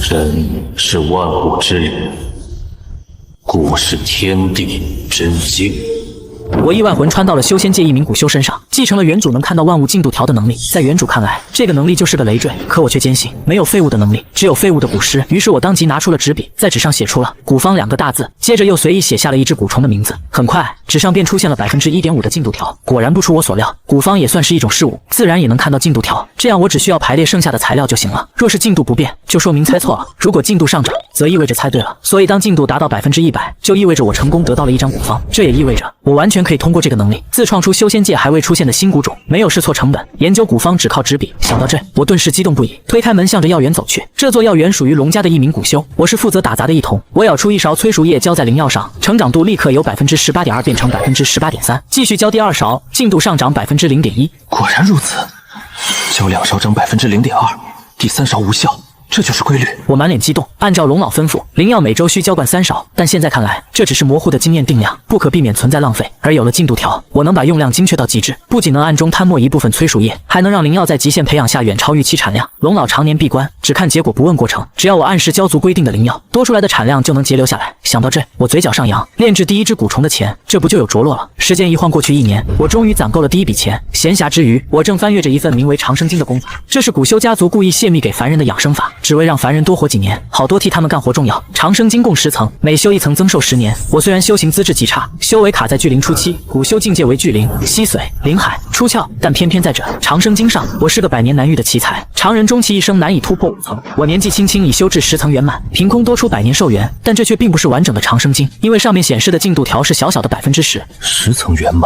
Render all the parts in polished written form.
人是萬物之靈，故是天地真經。我亿萬魂穿到了修仙界一名古修身上，继承了原主能看到万物进度条的能力。在原主看来，这个能力就是个累赘，可我却坚信没有废物的能力，只有废物的古诗。于是我当即拿出了纸筆，在紙上写出了古方2个大字，接着又隨意写下了一只蛊虫的名字。很快，紙上便出現了 1.5% 的进度條。果然不出我所料，古方也算是一種事物，自然也能看到进度條。這樣我只需要排列剩下的材料就行了。若是進度不變，就說明猜錯了；如果進度上漲，則意味着猜對了。所以當進度達到 100%， 就意味着我成功得到了一張古方。這也意味着我完全可以通過這個能力自創出修仙界還未出現的新古種，沒有試錯成本，研究古方只靠紙筆。想到這，我頓時激動不已，推開門向着藥園走去。這座藥園屬於龍家的一名古修，我是負責打雜的一童。我舀出一勺催熟液澆在靈藥上，成長度立刻由 18.2% 變成 18.3%， 繼續澆第2勺，進度上漲 0.1%。果然如此，澆2勺漲 0.2%， 第3勺無效。這就是規律。我滿臉激動，按照龍老吩咐，靈藥每周需澆灌3勺，但現在看來，這只是模糊的經驗定量，不可避免存在浪費。而有了進度條，我能把用量精確到極致，不僅能暗中攤沒一部分催熟液，還能讓靈藥在極限培養下遠超預期產量。龍老常年閉關，只看結果不問過程，只要我按時澆足規定的靈藥，多出來的產量就能節流下來。想到這，我嘴角上揚，煉製第一隻蠱蟲的錢，這不就有着落了？時間一晃過去1年，我終於攢夠了第一筆錢。閒暇之餘，我正翻閱着一份名為長生經的功法，這是古修家族故意泄密給凡人的養生法，只為讓凡人多活幾年，好多替他們幹活重要。長生經共10層，每修1層增壽10年。我雖然修行資質極差，修為卡在巨靈初期，古修境界為巨靈、吸髓、靈海、出竅，但偏偏在這長生經上，我是個百年難遇的奇才。常人終其一生難以突破5層，我年紀輕輕已修至10層圓滿，憑空多出百年壽元。但這卻並不是完整的長生經，因為上面顯示的進度條是小小的 10%。10層圓滿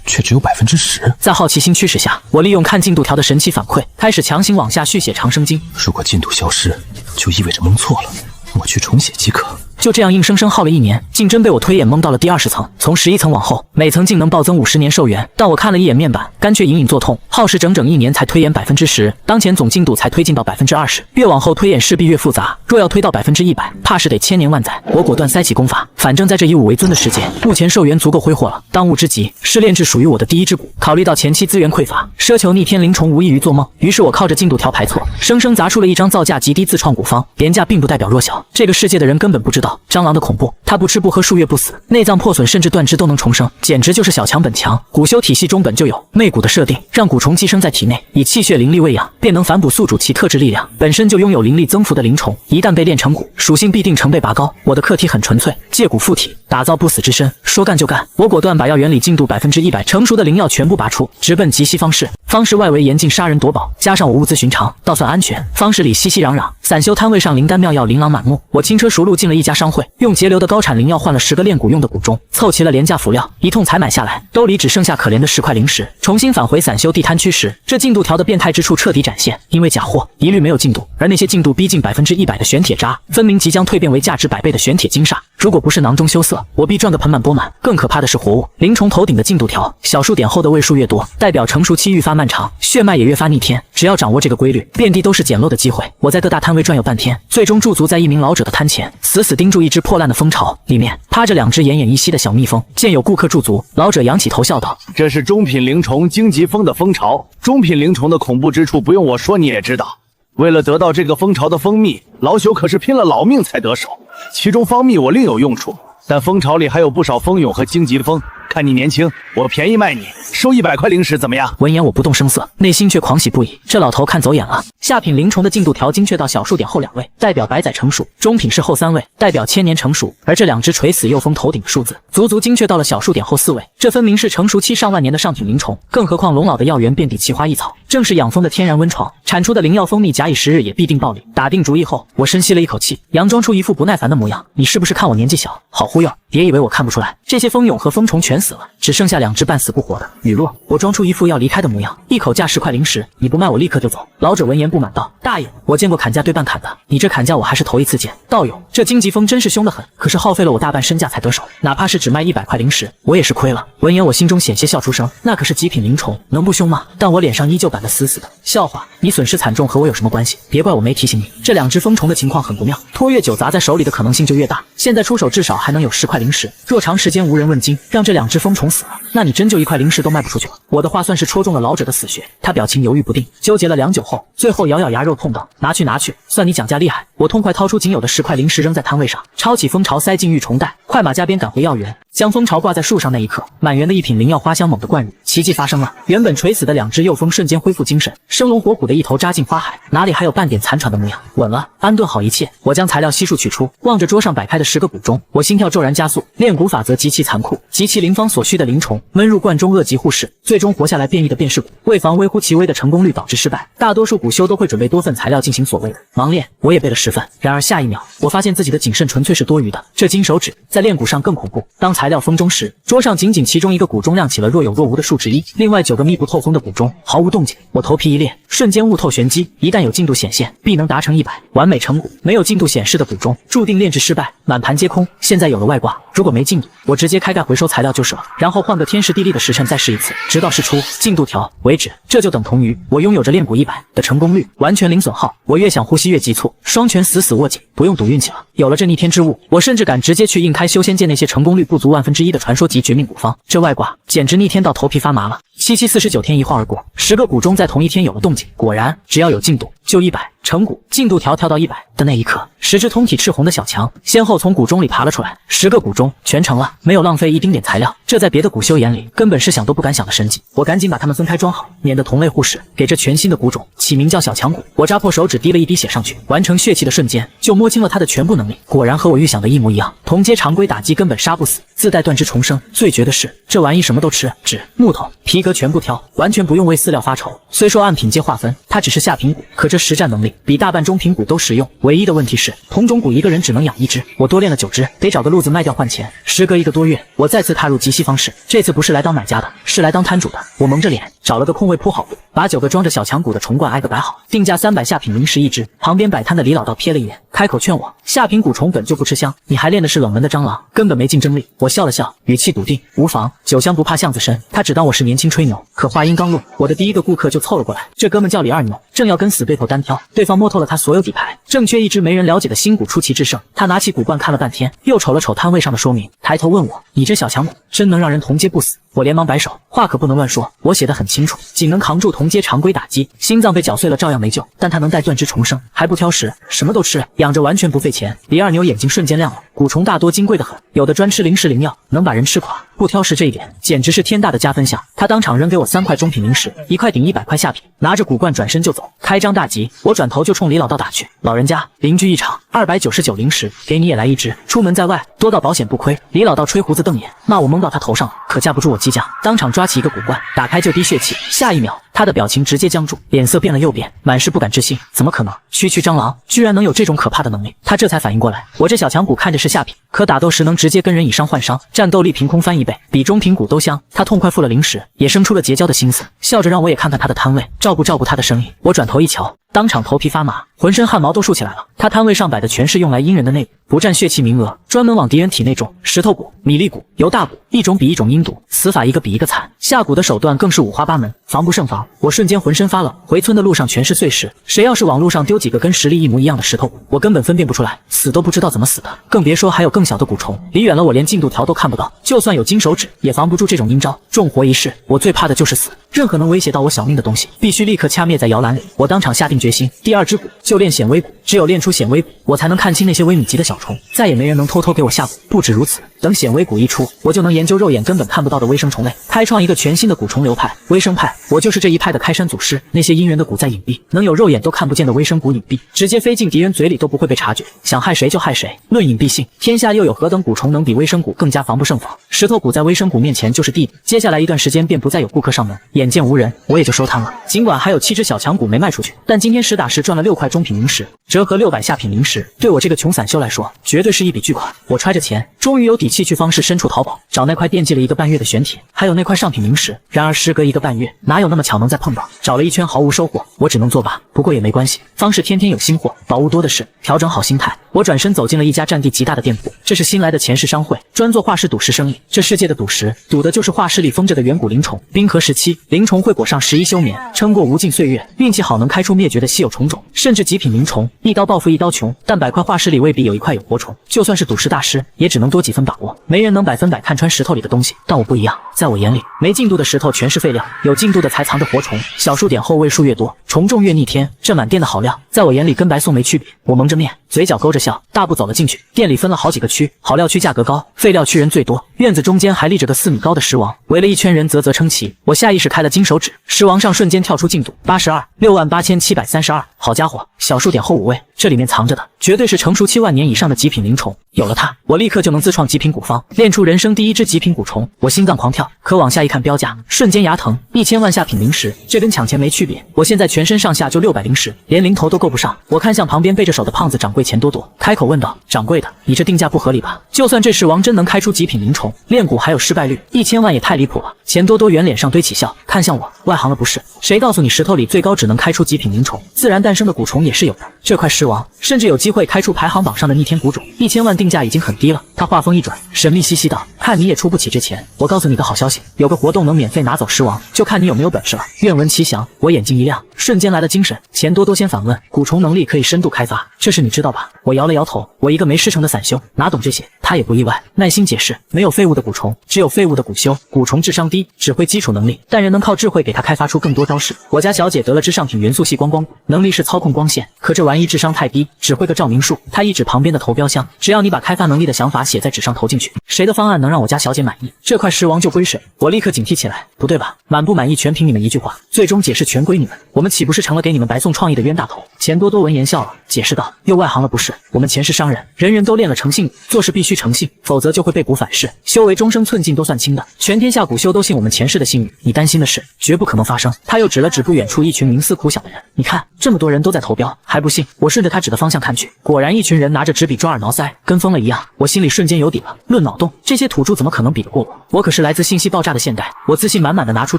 卻只有 10%。在好奇心驅使下，我利用看進度條的神奇反饋，開始強行往下續寫長生經。如果進度消失，就意味着蒙錯了，我去重寫即可。就這樣硬生生耗了1年，竟真被我推演蒙到了第20層。從11層往後，每層竟能暴增50年壽元。但我看了一眼面板，肝卻隱隱作痛，耗時整整1年才推演 10%， 當前總進度才推進到 20%。越往後推演勢必越複雜，若要推到 100%， 怕是得千年萬載。我果斷塞起功法，反正在這以武為尊的世界，目前壽元足夠揮霍了。當務之急是煉製屬於我的第一隻蠱。考慮到前期資源匱乏，奢求逆天靈蟲無異於做夢。於是我靠着進度條排錯，生生砸出了一張造價極低自創古方。廉價並不代表弱小，這個世界的人根本不知道蟑螂的恐怖。它不吃不喝數月不死，內臟破損甚至斷肢都能重生，簡直就是小強本強。古修體系中本就有魅蠱的設定，讓蠱蟲寄生在體內，以氣血靈力餵養，便能反哺宿主其特質力量。本身就擁有靈力增幅的靈蟲，一旦被煉成蠱，屬性必定成倍拔高。我的課題很純粹，借蠱附體，打造不死之身。說幹就幹，我果斷把藥園裡進度 100% 成熟的靈藥全部拔出，直奔極西方室。方室外圍嚴禁殺人奪寶，加上我物資尋常，倒算安全。方室裡熙熙攘攘，散修攤位上靈丹妙藥琳琅滿目。我輕車熟路進了一家商會，用節流的高產靈藥換了10個煉蠱用的蠱鐘，湊齊了廉價輔料，一通採買下來，兜裡只剩下可憐的10塊靈石。重新返回散修地攤區時，這進度條的變態之處徹底展現。因為假貨一律沒有進度，而那些進度逼近 100% 的玄鐵渣，分明即將蛻變為價值100倍的玄鐵金煞。如果不是囊中羞澀，我必賺個盆滿缽滿。更可怕的是活物靈蟲頭頂的進度條，小數點後的位數越多，代表成熟期愈發漫長，血脈也越發逆天。只要掌握這個規律，遍地都是撿漏的機會。我在各大攤位轉悠半天，最終駐足在一名老者的攤前，死死盯住一隻破爛的蜂巢，裡面趴着2隻奄奄一息的小蜜蜂。見有顧客駐足，老者仰起頭笑道：“這是中品靈蟲荊棘蜂的蜂巢。中品靈蟲的恐怖之處不用我說你也知道。為了得到這個蜂巢的蜂蜜，老朽可是拼了老命才得手。其中蜂蜜我另有用處，但蜂巢裡還有不少蜂蛹和荊棘蜂。看你年輕，我便宜賣你，收100塊靈石怎麼樣？”聞言我不動聲色，內心卻狂喜不已。這老頭看走眼了。下品靈蟲的進度條精確到小數點後2位，代表100載成熟；中品是後3位，代表1000年成熟。而這2隻垂死幼蜂頭頂的數字，足精確到了小數點後4位，這分明是成熟期上萬年的上品靈蟲。更何況龍老的藥園遍地奇花異草，正是養蜂的天然溫床，產出的靈藥蜂蜜假以時日也必定暴利。打定主意後，我深吸了一口氣，佯裝出一副不耐煩的模樣：“你是不是看我年紀小，好忽悠？別以為我看不出來，這些蜂蛹和蜂蟲全死了，只剩下2隻半死不活的。”語落，我裝出一副要離開的模樣，一口價10塊靈石，你不賣我立刻就走。老者聞言不滿道：“大爺，我見過砍價對半砍的，你這砍價我還是頭一次見。道友，這荊棘蜂真是兇得很，可是耗費了我大半身價才得手，哪怕是只賣100塊靈石，我也是虧了。”聞言我心中險些笑出聲，那可是極品靈蟲，能不兇嗎？但我臉上依舊板得死死的。笑話，你損失慘重和我有什麼關係？別怪我沒提醒你，這2隻蜂蟲的情況很不妙，拖越久砸在手裡的可能性就越大。現在出手至少還能有10塊塊靈石，若長時間無人問津，讓這兩隻瘋蟲死了，那你真就一塊靈石都賣不出去了。我的話算是戳中了老者的死穴，他表情猶豫不定，糾結了良久後，最後咬咬牙肉痛道：拿去拿去，算你讲价厲害。我痛快掏出仅有的10塊靈石扔在摊位上，抄起蜂巢塞進玉蟲袋，快馬加鞭趕回藥園。將蜂巢掛在樹上那一刻，滿園的一品靈藥花香猛地灌入，奇蹟發生了。原本垂死的2隻幼蜂瞬間恢復精神，生龍活虎的一頭扎進花海，哪裡還有半點殘喘的模樣？穩了，安頓好一切，我將材料悉數取出，望着桌上擺開的10個骨中，我心跳驟然加速。煉蠱法則極其殘酷，集其靈方所需的靈蟲悶入罐中，惡疾護世，最終活下來變異的便是蠱。為防微乎其微的成功率導致失敗，大多數蠱修都會準備多份材料進行所謂的盲練，我也備了10份。然而下一秒，我發現自己的謹慎純粹是多餘的。這金手指在煉蠱上更恐怖。當材料封中時，桌上僅其中1個骨中亮起了若有若無的數值1，另外9個密不透風的骨中毫無動靜。我頭皮一裂，瞬間悟透玄機，一旦有進度顯現，必能達成100，完美成蠱。沒有進度顯示的骨中，注定煉制失敗，滿盤皆空。現在有了外掛，如果沒進度，我直接開蓋回收材料就是了，然後換個天時地利的時辰再試一次，直到試出進度條為止。這就等同於我擁有着煉蠱100的成功率，完全零損耗。我越想呼吸越急促，雙拳死死握緊，不用賭運氣了。有了這逆天之物，我甚至敢直接去硬開修仙界那些成功率不足1/1000的傳說級絕命蠱方。這外掛簡直逆天到頭皮發麻了。749天一晃而過，10個蠱中在同一天有了動靜。果然，只要有進度就100成蠱。進度條跳到100的那一刻，10隻通體赤紅的小強先後從蠱中裡爬了出來，10個蠱中全成了，沒有浪費一丁點材料。這在別的蠱修眼裡根本是想都不敢想的神蹟。我趕緊把它們分開裝好，免得同類互斥。給這全新的蠱種起名叫小強蠱。我扎破手指滴了一滴血上去，完成血氣的瞬間就摸清了它的全部能力。果然和我預想的一模一樣，同階常規打擊根本殺不死，自帶斷肢重生。最絕的是這玩意什麼都吃，紙、木頭、皮革全部挑，完全不用為飼料發愁。雖說按品階劃分，它只是下品蠱，可這實戰能力比大半中品蠱都實用。唯一的問題是同種蠱一個人只能養1隻，我多練了9隻，得找個路子賣掉換錢。時隔1個多月，我再次踏入集西方市，這次不是來當買家的，是來當攤主的。我蒙着臉找了個空位鋪好蠱，把9個裝着小強蠱的蟲罐挨個擺好，定價300下品靈石1隻。旁邊擺攤的李老道瞥了一眼，開口勸我：下品蠱蟲本就不吃香，你還練的是冷門的蟑螂，根本沒競爭力。我笑了笑，語氣篤定：無妨，酒香不怕巷子深。他只當我是年輕吹牛。可話音剛落，我的第一個顧客就湊了過來，這哥們叫李二牛，正要跟死對頭單挑，對方摸透了他所有底牌，正缺一隻沒人了解的新蠱出奇制勝。他拿起蠱罐看了半天，又瞅了瞅攤位上的說明，抬頭問我：你這小強蠱真能讓人同階不死？我連忙擺手，話可不能亂說，我寫得很清楚，僅能扛住同階常規打擊，心臟被攪碎了照樣沒救，但他能帶斷肢重生，還不挑食，什麼都吃，養着完全不費錢。李二牛眼睛瞬間亮了，蠱蟲大多金貴得很，有的專吃灵石靈藥，能把人吃垮，不挑食這一點簡直是天大的加分項。他當場扔給我3塊中品靈石，1塊頂100塊下品，拿着蠱罐轉身就走，開張大吉。我轉頭就衝李老道打去：老人家，鄰居一場，299靈石，給你也來1隻，出門在外多到保險不虧。李老道吹鬍子瞪眼，罵我蒙到他頭上了，可架不住我激將，當場抓起一個蠱罐，打開就滴血氣。下一秒，他的表情直接僵住，臉色變了又變，滿是不敢置信。怎麼可能？區區蟑螂居然能有這種可怕的能力？他這才反應過來，我這小強蠱看着是下品，可打鬥時能直接跟人以傷換傷，戰鬥力憑空翻1倍，比中品蠱都香。他痛快付了灵石，也生出了結交的心思，笑着讓我也看看他的攤位，照顧他的生意。我轉頭一瞧，當場頭皮發麻，渾身汗毛都豎起來了。他攤位上擺的全是用來陰人的內蠱，不占血氣名額，專門往敵人體內種。石頭蠱、米粒蠱、猶大蠱，一種比一種陰毒，死法一個比一個慘。下蠱的手段更是五花八門，防不勝防。我瞬間渾身發冷，回村的路上全是碎石，誰要是往路上丟幾個跟實力一模一樣的石頭蠱，我根本分辨不出來，死都不知道怎麼死的，更別說還有更小的蠱蟲。離遠了我連進度條都看不到，就算有金手指也防不住這種陰招。重活一世，我最怕的就是死，任何能威脅到我小命的東西必須立刻掐滅在搖籃裡。我當場下定決心，第2隻蠱就練顯微蠱，只有練出顯微蠱，我才能看清那些微米級的小蟲，再也沒人能偷偷給我下蠱。不止如此，等显微蠱一出，我就能研究肉眼根本看不到的微生虫类，開創一個全新的蠱蟲流派——微生派。我就是這一派的開山祖師。那些陰人的蠱再隱蔽，能有肉眼都看不見的微生蠱隱蔽，直接飛進敵人嘴裡都不會被察覺，想害誰就害誰。論隱蔽性，天下又有何等蠱蟲能比微生蠱更加防不勝防？石頭蠱在微生蠱面前就是弟弟。接下來一段時間便不再有顧客上門，眼見無人，我也就收攤了。儘管還有7隻小強蠱沒賣出去，但今天實打實賺了6塊中品靈石，折合600下品靈石，對我這個窮散修來說，絕對是一筆巨款。我揣着錢，終於有底氣去方市深處淘寶，找那塊惦記了1個半月的玄鐵，還有那塊上品靈石。然而時隔1個半月，哪有那麼巧能再碰到？找了一圈毫無收穫，我只能作罷。不過也沒關係，方市天天有新貨，寶物多的是。調整好心態，我轉身走進了一家占地極大的店鋪，這是新來的前世商會，專做化石賭石生意。這世界的賭石，賭的就是化石裡封着的遠古靈蟲。冰河時期，靈蟲會裹上11休眠，撐過無盡歲月，運氣好能開出滅絕覺得稀有蟲種，甚至極品靈蟲，一刀報復一刀窮。但百塊化石裡未必有一塊有活蟲，就算是賭石大師，也只能多幾分把握。沒人能100%看穿石頭裡的東西，但我不一樣，在我眼裡，沒進度的石頭全是廢料，有進度的才藏着活蟲。小數點後位數越多，蟲種越逆天，這滿店的好料，在我眼裡跟白送沒區別。我蒙着面，嘴角勾着笑，大步走了进去。店裡分了好幾個區，好料區價格高，廢料區人最多。院子中間還立着個4米高的石王，圍了一圈人嘖嘖稱奇。我下意識開了金手指，石王上瞬間跳出進度82，68732。好家伙，小数點後5位，這裡面藏着的絕對是成熟7萬年以上的極品靈蟲。有了它，我立刻就能自創極品古方，練出人生第一只極品古蟲。我心臟狂跳，可往下一看標價，瞬間牙疼，1000萬下品靈石，這跟搶錢沒區別。我現在全身上下就600靈石，連零頭都夠不上。我看向旁邊背着手的胖子掌櫃錢多多，開口問道：“掌櫃的，你這定價不合理吧？就算这石王真能開出極品靈蟲，煉蠱還有失敗率，1000萬也太離譜了。”錢多多圓臉上堆起笑，看向我，外行了不是？誰告訴你石頭裡最高只能開出極品靈蟲？自然誕生的古蟲也是有的。這塊石王甚至有機會開出排行榜上的逆天古種，1000萬定價已經很低了。他話鋒一轉，神秘兮兮道：“看你也出不起這錢，我告訴你個好消息，有個活動能免費拿走石王，就看你有沒有本事了。”願聞其詳。我眼睛一亮，瞬間來了精神。錢多多先反問：“古蟲能力可以深度開發，這事你知道吧？”我搖了搖頭，我一個沒師承的散修，哪懂這些？他也不意外，耐心解釋：“沒有廢物的古蟲，只有廢物的古修。古蟲智商低，只會基礎能力，但人能靠智慧給他開發出更多招式。我家小姐得了只上品元素系光光骨，能力是操控光線，可這玩意智商太低，只會個照明術。”他一指旁邊的投標箱，只要你把開發能力的想法寫在紙上投進去，誰的方案能讓我家小姐滿意，這塊石王就歸誰。我立刻警惕起來，不對吧？滿不滿意全憑你們一句話，最終解釋全歸你們，我們豈不是成了給你們白送創意的冤大頭？錢多多聞言笑了，解釋道：“又外行了不是？我們錢是商人，人人都練了誠信，做事必須誠信，否則就會被捕反噬，修為終生寸進都算輕的。全天下古修都信我們前世的信譽，你擔心的事絕不可能發生。”他又指了指不遠處一群冥思苦想的人，你看這麼多人都在投標，還不信？我順着他指的方向看去，果然一群人拿着紙筆抓耳撓腮，跟瘋了一樣。我心裡瞬間有底了，論腦洞，這些土著怎麼可能比得過我？我可是來自信息爆炸的現代。我自信滿滿的拿出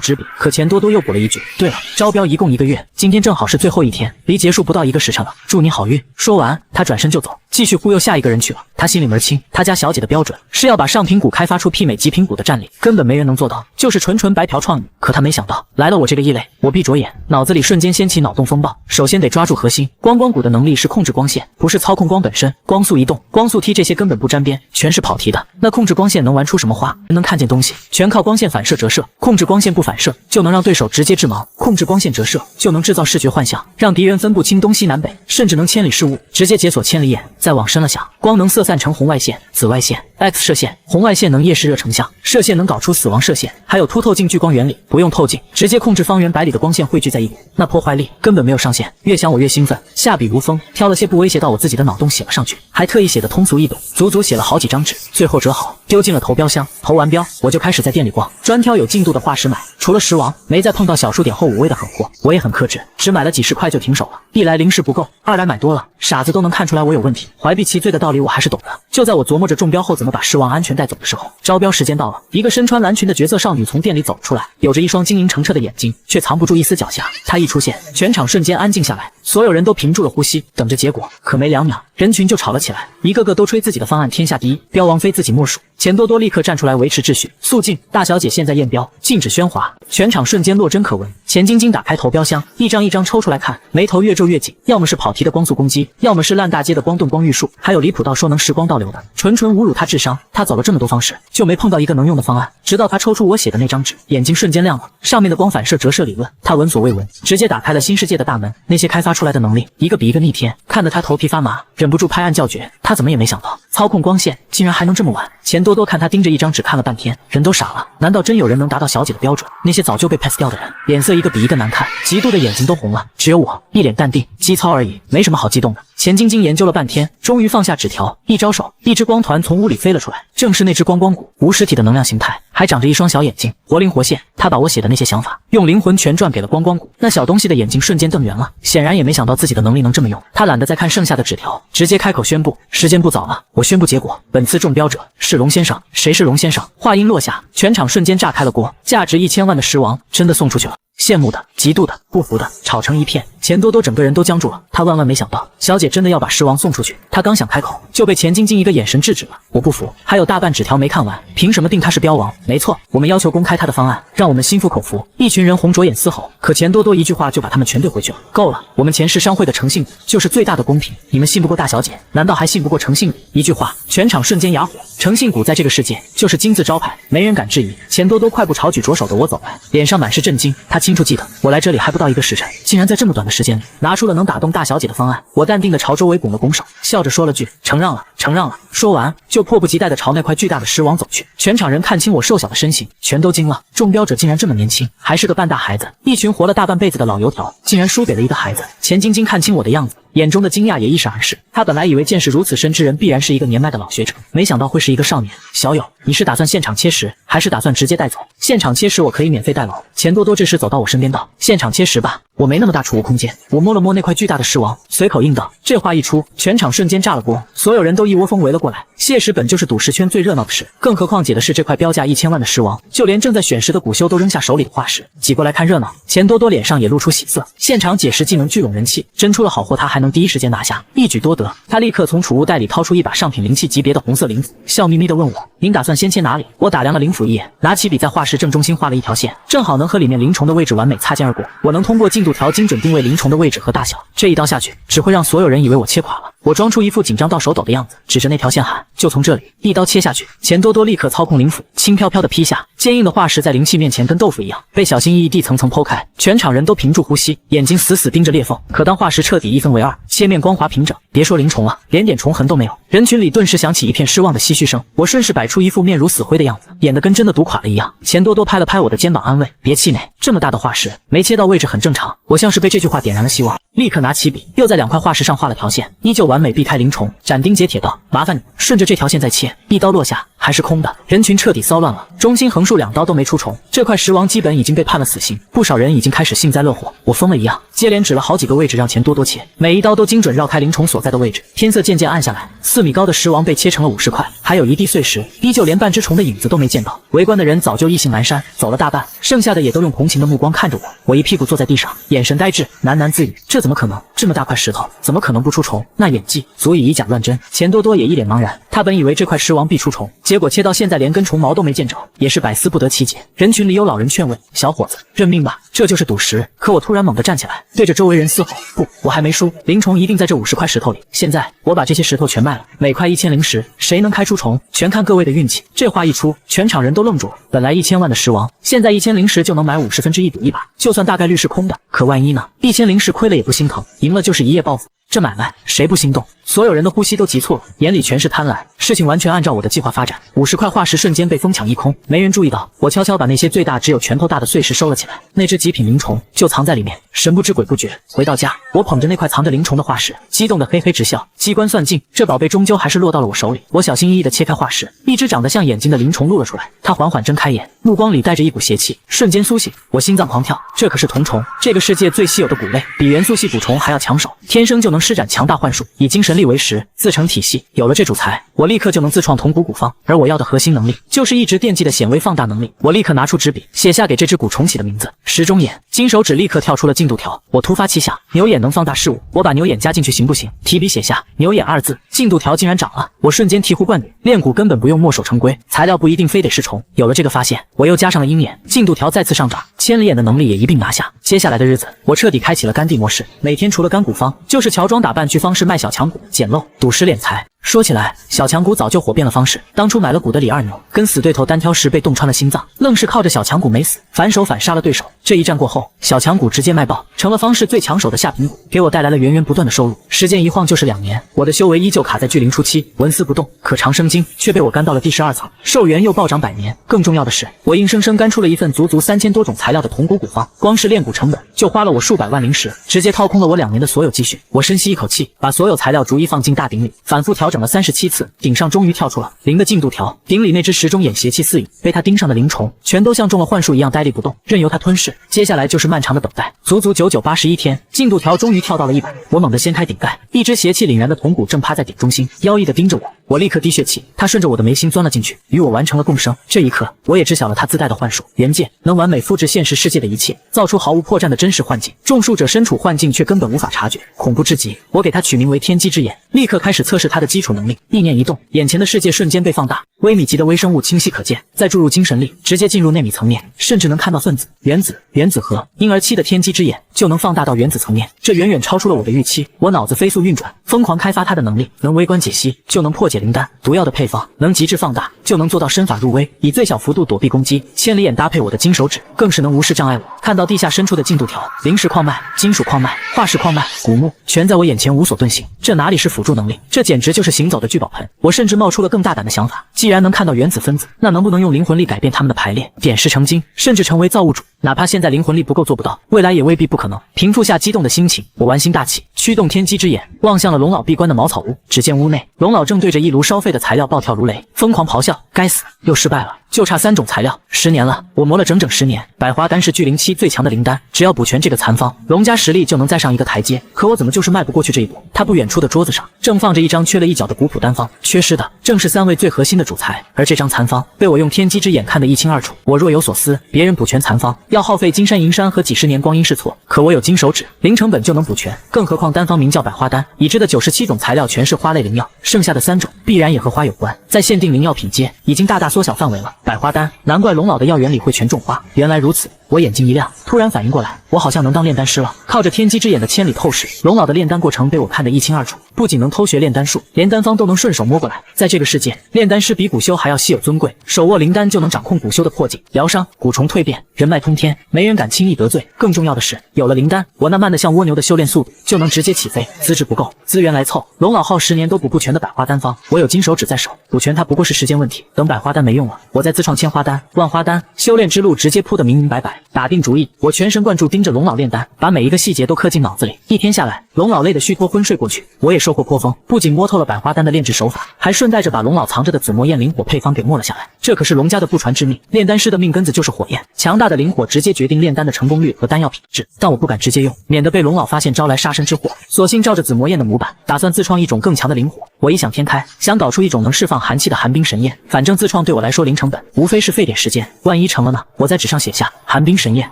紙筆，可錢多多又補了一句：“对了，招標一共1個月，今天正好是最後一天，離結束不到1個時辰了，祝你好運。”說完，他轉身就走，繼續忽悠下一個人去了。他心裡門清，他家小姐的標準是要把上品股開發出媲美極品股的戰力，根本沒人能做到，就是純白嫖創意。可他沒想到，來了我這個異類。我閉着眼，腦子裡瞬間掀起腦洞風暴。首先得抓住核心，光股的能力是控制光線，不是操控光本身。光速移動、光速踢這些根本不沾邊，全是跑題的。那控制光線能玩出什麼花？能看見東西，全靠光線反射折射。控制光線不反射，就能讓對手直接致盲；控制光線折射，就能制造視覺幻象，讓敵人分不清東西南北，甚至能千里視物，直接解鎖千里眼。再往深了想，光能色散成紅外線、紫外線、X 射線，紅外線能夜视热成像，射線能搞出死亡射線，還有凸透鏡聚光原理，不用透鏡，直接控制方圓百里的光線匯聚在一股，那破壞力根本沒有上限。越想我越興奮，下筆如風，挑了些不威脅到我自己的腦洞寫了上去，還特意寫得通俗易懂，足足寫了好幾張紙，最後折好丟進了投標箱。投完標，我就開始在店裡逛，專挑有进度的化石買。除了石王，没再碰到小数點後5位的狠貨。我也很克制，只買了幾十塊就停手了。一來靈石不夠，二來買多了，傻子都能看出來我有問題。懷璧其罪的道理我還是懂的。就在我琢磨着中標後怎麼把石王安全帶走的時候，招標時間到了。一個身穿藍裙的絕色少女從店裡走出來，有着一雙晶瑩澄澈的眼睛，卻藏不住一絲狡黠。她一出現，全場瞬間安靜下來，所有人都屏住了呼吸，等着結果。可沒2秒，人群就吵了起來，一個個都吹自己的方案天下第一，標王非自己莫屬。錢多多立刻站出來維持秩序，肅靜，大小姐現在驗標，禁止喧嘩。全場瞬間落針可聞。錢晶晶打開投標箱，一張一張抽出來看，眉頭越皺越緊，要麼是跑題的光速攻擊，要麼是爛大街的光盾光玉術，還有離譜到說能時光倒流的，纯侮辱他智商。他走了這麼多方式，就沒碰到一個能用的方案，直到他抽出我寫的那張紙，眼睛瞬間亮了，上面的光反射折射理論，他聞所未聞，直接打開了新世界的大門。那些開發出來的能力，一個比一個逆天，看得他頭皮發麻，忍不住拍案叫絕。他怎麼也沒想到，操控光線竟然還能這麼玩。錢多多看他盯着一張紙看了半天，人都傻了。難道真有人能達到小姐的標準？那些早就被 pass 掉的人，臉色一個比一個難看，嫉妒的眼睛都紅了。只有我一臉淡定，機操而已，沒什麼好激動的。錢晶晶研究了半天，終於放下紙條，一招手，一只光團從屋裡飛了出來，正是那只光骨，無實體的能量形態，還長着一雙小眼睛，活靈活現。他把我寫的那些想法用靈魂全轉給了光骨，那小東西的眼睛瞬間瞪圓了，顯然也沒想到自己的能力能這麼用。他懶得再看剩下的紙條，直接開口宣布：時間不早了，我宣布結果，本次中標者是龍先生。谁是龍先生？話音落下，全場瞬間炸開了鍋，價值1000萬的石王真的送出去了。羡慕的、嫉妒的、不服的吵成一片。钱多多整個人都僵住了，他萬萬沒想到小姐真的要把獅王送出去。他剛想開口，就被錢晶晶一個眼神制止了。我不服，還有大半紙條沒看完，憑什麼定他是標王？沒錯，我們要求公開他的方案，讓我們心服口服。一群人紅着眼嘶吼，可錢多多一句話就把他們全懟回去了。夠了，我們錢氏商會的誠信就是最大的公平，你們信不過大小姐，難道還信不過誠信？一句話，全場瞬間啞火。誠信股在這個世界就是金字招牌，沒人敢質疑。錢多多快步朝舉着手的我走來，臉上滿是震驚。他清楚記得我來這裡還不到1個時辰，竟然在這麼短的時間裡拿出了能打動大小姐的方案。我淡定地朝周圍拱了拱手，笑着說了句承讓了，承讓了。說完就迫不及待地朝那塊巨大的獅王走去。全場人看清我瘦小的身形，全都驚了。中標者竟然這麼年輕，還是個半大孩子。一群活了大半輩子的老油條，竟然輸給了一個孩子。錢晶晶看清我的樣子，眼中的驚訝也一閃而逝。他本來以為見識如此深之人必然是一個年邁的老學者，沒想到會是一個少年。小友，你是打算現場切實，還是打算直接帶走？現場切實我可以免費帶走。錢多多這時走到我身邊道：現場切實吧，我沒那麼大儲物空間。我摸了摸那塊巨大的獅王，隨口應道。這話一出，全場瞬間炸了鍋，所有人都一窩蜂圍了過來。謝石本就是賭石圈最熱鬧的事，更何況解的是這塊標價1000萬的獅王，就連正在選石的古修都扔下手裡的化石，擠過來看熱鬧。錢多多臉上也露出喜色，現場解石技能聚攏人氣，真出了好貨，他還能第一時間拿下，一舉多得。他立刻從儲物袋裡掏出一把上品靈氣級別的紅色靈符，笑眯眯地問我：您打算先切哪裡？我打量了靈符一眼，拿起筆在化石正中心畫了一條線，正好能和裡面靈蟲的位置完美擦肩而過。我能通過进度條精準定位靈蟲的位置和大小，這一刀下去只會讓所有人以為我切垮了。我裝出一副緊張到手抖的樣子，指着那条線喊：就從這裡一刀切下去。錢多多立刻操控靈符，輕飄飄地劈下，堅硬的化石在靈氣面前跟豆腐一樣，被小心翼翼地层層剖開。全場人都屏住呼吸，眼睛死死盯着裂縫。可當化石徹底一分為二，切面光滑平整，別說靈蟲了，連點蟲痕都沒有。人群裡頓時響起一片失望的唏噓聲。我順勢擺出一副面如死灰的樣子，演得跟真的賭垮了一樣。錢多多拍了拍我的肩膀安慰：別氣餒，這麼大的化石沒切到位置很正常。我像是被這句話點燃了希望，立刻拿起筆，又在2塊化石上畫了條線，依舊完美避開靈蟲，斬釘截鐵道：麻煩你順着這條線再切。一刀落下還是空的，人群徹底騷亂了，中心橫豎2刀都沒出蟲。這塊石王基本已經被判了死刑，不少人已經開始幸災樂禍。我瘋了一樣，接連指了好幾個位置讓錢多多切，每一刀都精準繞開靈蟲所在的位置。天色漸漸暗下來，4米高的石王被切成了50塊，還有一地碎石，依舊連半只蟲的影子都沒見到。圍觀的人早就意興闌珊，走了大半，剩下的也都用同情的目光看着我。我一屁股坐在地上，眼神呆滞，喃喃自語：這怎麼可能？這麼大塊石頭怎麼可能不出蟲？那演技足以以假亂真。錢多多也一臉茫然，他本以為這塊石王必出蟲，結果切到現在連根蟲毛都沒見着，也是百思不得其解。人群裡有老人勸慰：小伙子，認命吧，這就是賭石。可我突然猛地站起来，對着周圍人嘶吼：不，我還沒輸，靈蟲一定在這50塊石頭裡。現在我把這些石頭全賣了，每塊1000靈石，誰能開出蟲，全看各位的運氣。這話一出，全場人都愣住了。本來1000萬的石王，現在1000靈石就能買50分之一賭一把，就算大概率是空的，可萬一呢？1000靈石虧了也不心疼，贏了就是一夜暴富。這買賣誰不心動？所有人的呼吸都急促了，眼裡全是貪婪。事情完全按照我的計劃發展，50塊化石瞬間被瘋搶一空，沒人注意到我悄悄把那些最大只有拳頭大的碎石收了起來，那只極品靈蟲就藏在裡面，神不知鬼不覺。回到家，我捧着那塊藏着靈蟲的化石，激動得嘿嘿直笑。機關算盡，這寶貝終究還是落到了我手裡。我小心翼翼地切開化石，一只長得像眼睛的靈蟲露了出來，它緩緩睜開眼，目光裡帶着一股邪氣，瞬間蘇醒。我心臟狂跳，這可是銅蟲，這個世界最稀有的骨類，比元素系蛊蟲還要搶手，天生就能施展強大幻術，以精神力為食，自成體系。有了這主材，我立刻就能自創铜骨古方。而我要的核心能力，就是一直惦記的顯微放大能力。我立刻拿出紙筆，寫下給這只古蟲起的名字：石中眼。金手指立刻跳出了进度條。我突發奇想，牛眼能放大事物，我把牛眼加進去行不行？提筆寫下牛眼2字，进度條竟然漲了。我瞬間醍醐灌頂，煉蠱根本不用墨守成規，材料不一定非得是蟲。有了這個發現，我又加上了鷹眼，進度條再次上漲，千里眼的能力也一併拿下。接下來的日子，我徹底開啟了干地模式，每天除了干古方，就是喬裝打扮去方式賣小强骨，撿漏賭石敛財。說起來，小强骨早就火遍了方式。當初買了股的李二牛，跟死對頭單挑時被洞穿了心臟，愣是靠着小強骨沒死，反手反殺了對手。這一戰過後，小强骨直接賣爆，成了方式最搶手的下品骨，給我帶來了源源不斷的收入。時間一晃就是2年，我的修為依舊卡在巨靈初期，紋絲不動，可長生經卻被我干到了第12層，壽元又暴漲100年。更重要的是，我硬生生干出了一份足3000多種材料的铜骨古方，光是炼骨成本就花了我数百万灵石，直接掏空了我2年的所有積蓄。我深吸一口氣，把所有材料逐一放进大鼎裡，反复調整了37次，鼎上終於跳出了0的進度條。鼎裡那只石中眼邪氣四溢，被他盯上的靈蟲全都像中了幻術一樣呆立不動，任由他吞噬。接下來就是漫長的等待，足足9981天，進度條終於跳到了100。我猛地掀開頂蓋，一隻邪氣凜然的銅骨正趴在頂中心，妖異的盯着我。我立刻滴血氣，他順着我的眉心鑽了進去，與我完成了共生。這一刻，我也知曉了他自帶的幻術元界，能完美複製現實世界的一切，造出毫無破綻的真實幻境。中術者身處幻境卻根本無法察覺，恐怖至極。我給他取名為天機之眼，立刻開始測試他的基礎能力。意念一動，眼前的世界瞬間被放大，微米級的微生物清晰可見，再注入精神力，直接進入内米層面，甚至能看到分子、原子、原子核。婴兒期的天机之眼就能放大到原子层面，這遠遠超出了我的預期。我腦子飛速運轉，瘋狂開發他的能力，能微觀解析就能破解灵丹，毒藥的配方能極致放大就能做到身法入微，以最小幅度躲避攻擊。千里眼搭配我的金手指，更是能无视障礙我看到地下深處的进度條，灵石礦脈、金屬礦脈、化石礦脈、古墓全在我眼前无所遁形。這哪裡是輔助能力，這簡直就是行走的聚寶盆。我甚至冒出了更大膽的想法，既然能看到原子分子，那能不能用靈魂力改变它們的排列，点石成金，甚至成為造物主？哪怕现在靈魂力不夠做不到，未來也未必不可能。平復下激動的心情，我玩心大起，驅動天機之眼，望向了龍老閉關的茅草屋。只見屋內，龍老正對着一爐燒沸的材料暴跳如雷，瘋狂咆哮：該死，又失敗了！就差3種材料，10年了，我磨了整整10年。百花丹是聚靈期最強的灵丹，只要補全這個殘方，龍家實力就能再上一個台階。可我怎麼就是邁不過去這一步？他不遠處的桌子上正放着一張缺了一角的古樸丹方，缺失的正是3位最核心的主材，而這張殘方被我用天機之眼看得一清二楚。我若有所思，別人補全殘方要耗費金山銀山和幾十年光陰是錯，可我有金手指，零成本就能補全。更何況丹方名叫百花丹，已知的97種材料全是花類靈藥，剩下的3種必然也和花有關。在限定灵藥品階已經大大縮小範圍了。百花丹，難怪龍老的藥園裡會全種花，原來如此。我眼睛一亮，突然反應過來，我好像能當煉丹師了。靠着天機之眼的千里透視，龍老的煉丹過程被我看得一清二楚，不僅能偷學煉丹術，連丹方都能順手摸過來。在這個世界，煉丹師比古修還要稀有尊貴，手握灵丹就能掌控古修的破境、療傷、蛊蟲蛻變，人脈通天，沒人敢輕易得罪。更重要的是，有了靈丹，我那慢得像蝸牛的修煉速度就能直接起飛。資質不夠，資源來湊。龍老耗10年都補不全的百花丹方，我有金手指在手，補全它不過是時間問題。等百花丹沒用了，我再自創千花丹、萬花丹，修煉之路直接鋪得明明白白。打定主意，我全神貫注盯着龍老煉丹，把每一個細節都刻進腦子裡。一天下來，龍老累得虛脫昏睡過去，我也收穫頗豐，不僅摸透了百花丹的煉制手法，還順帶着把龍老藏着的紫魔焰靈火配方給摸了下來。這可是龍家的不傳之秘，煉丹師的命根子就是火焰，強大的靈火直接決定煉丹的成功率和丹藥品質。但我不敢直接用，免得被龍老發現招來殺身之禍，索性照着紫魔焰的模板，打算自創一種更強的靈火。我異想天開，想搞出一種能釋放寒氣的寒冰神焰，反正自創對我來說零成本，無非是費點時間。萬一成了呢？我在紙上寫下寒冰神焰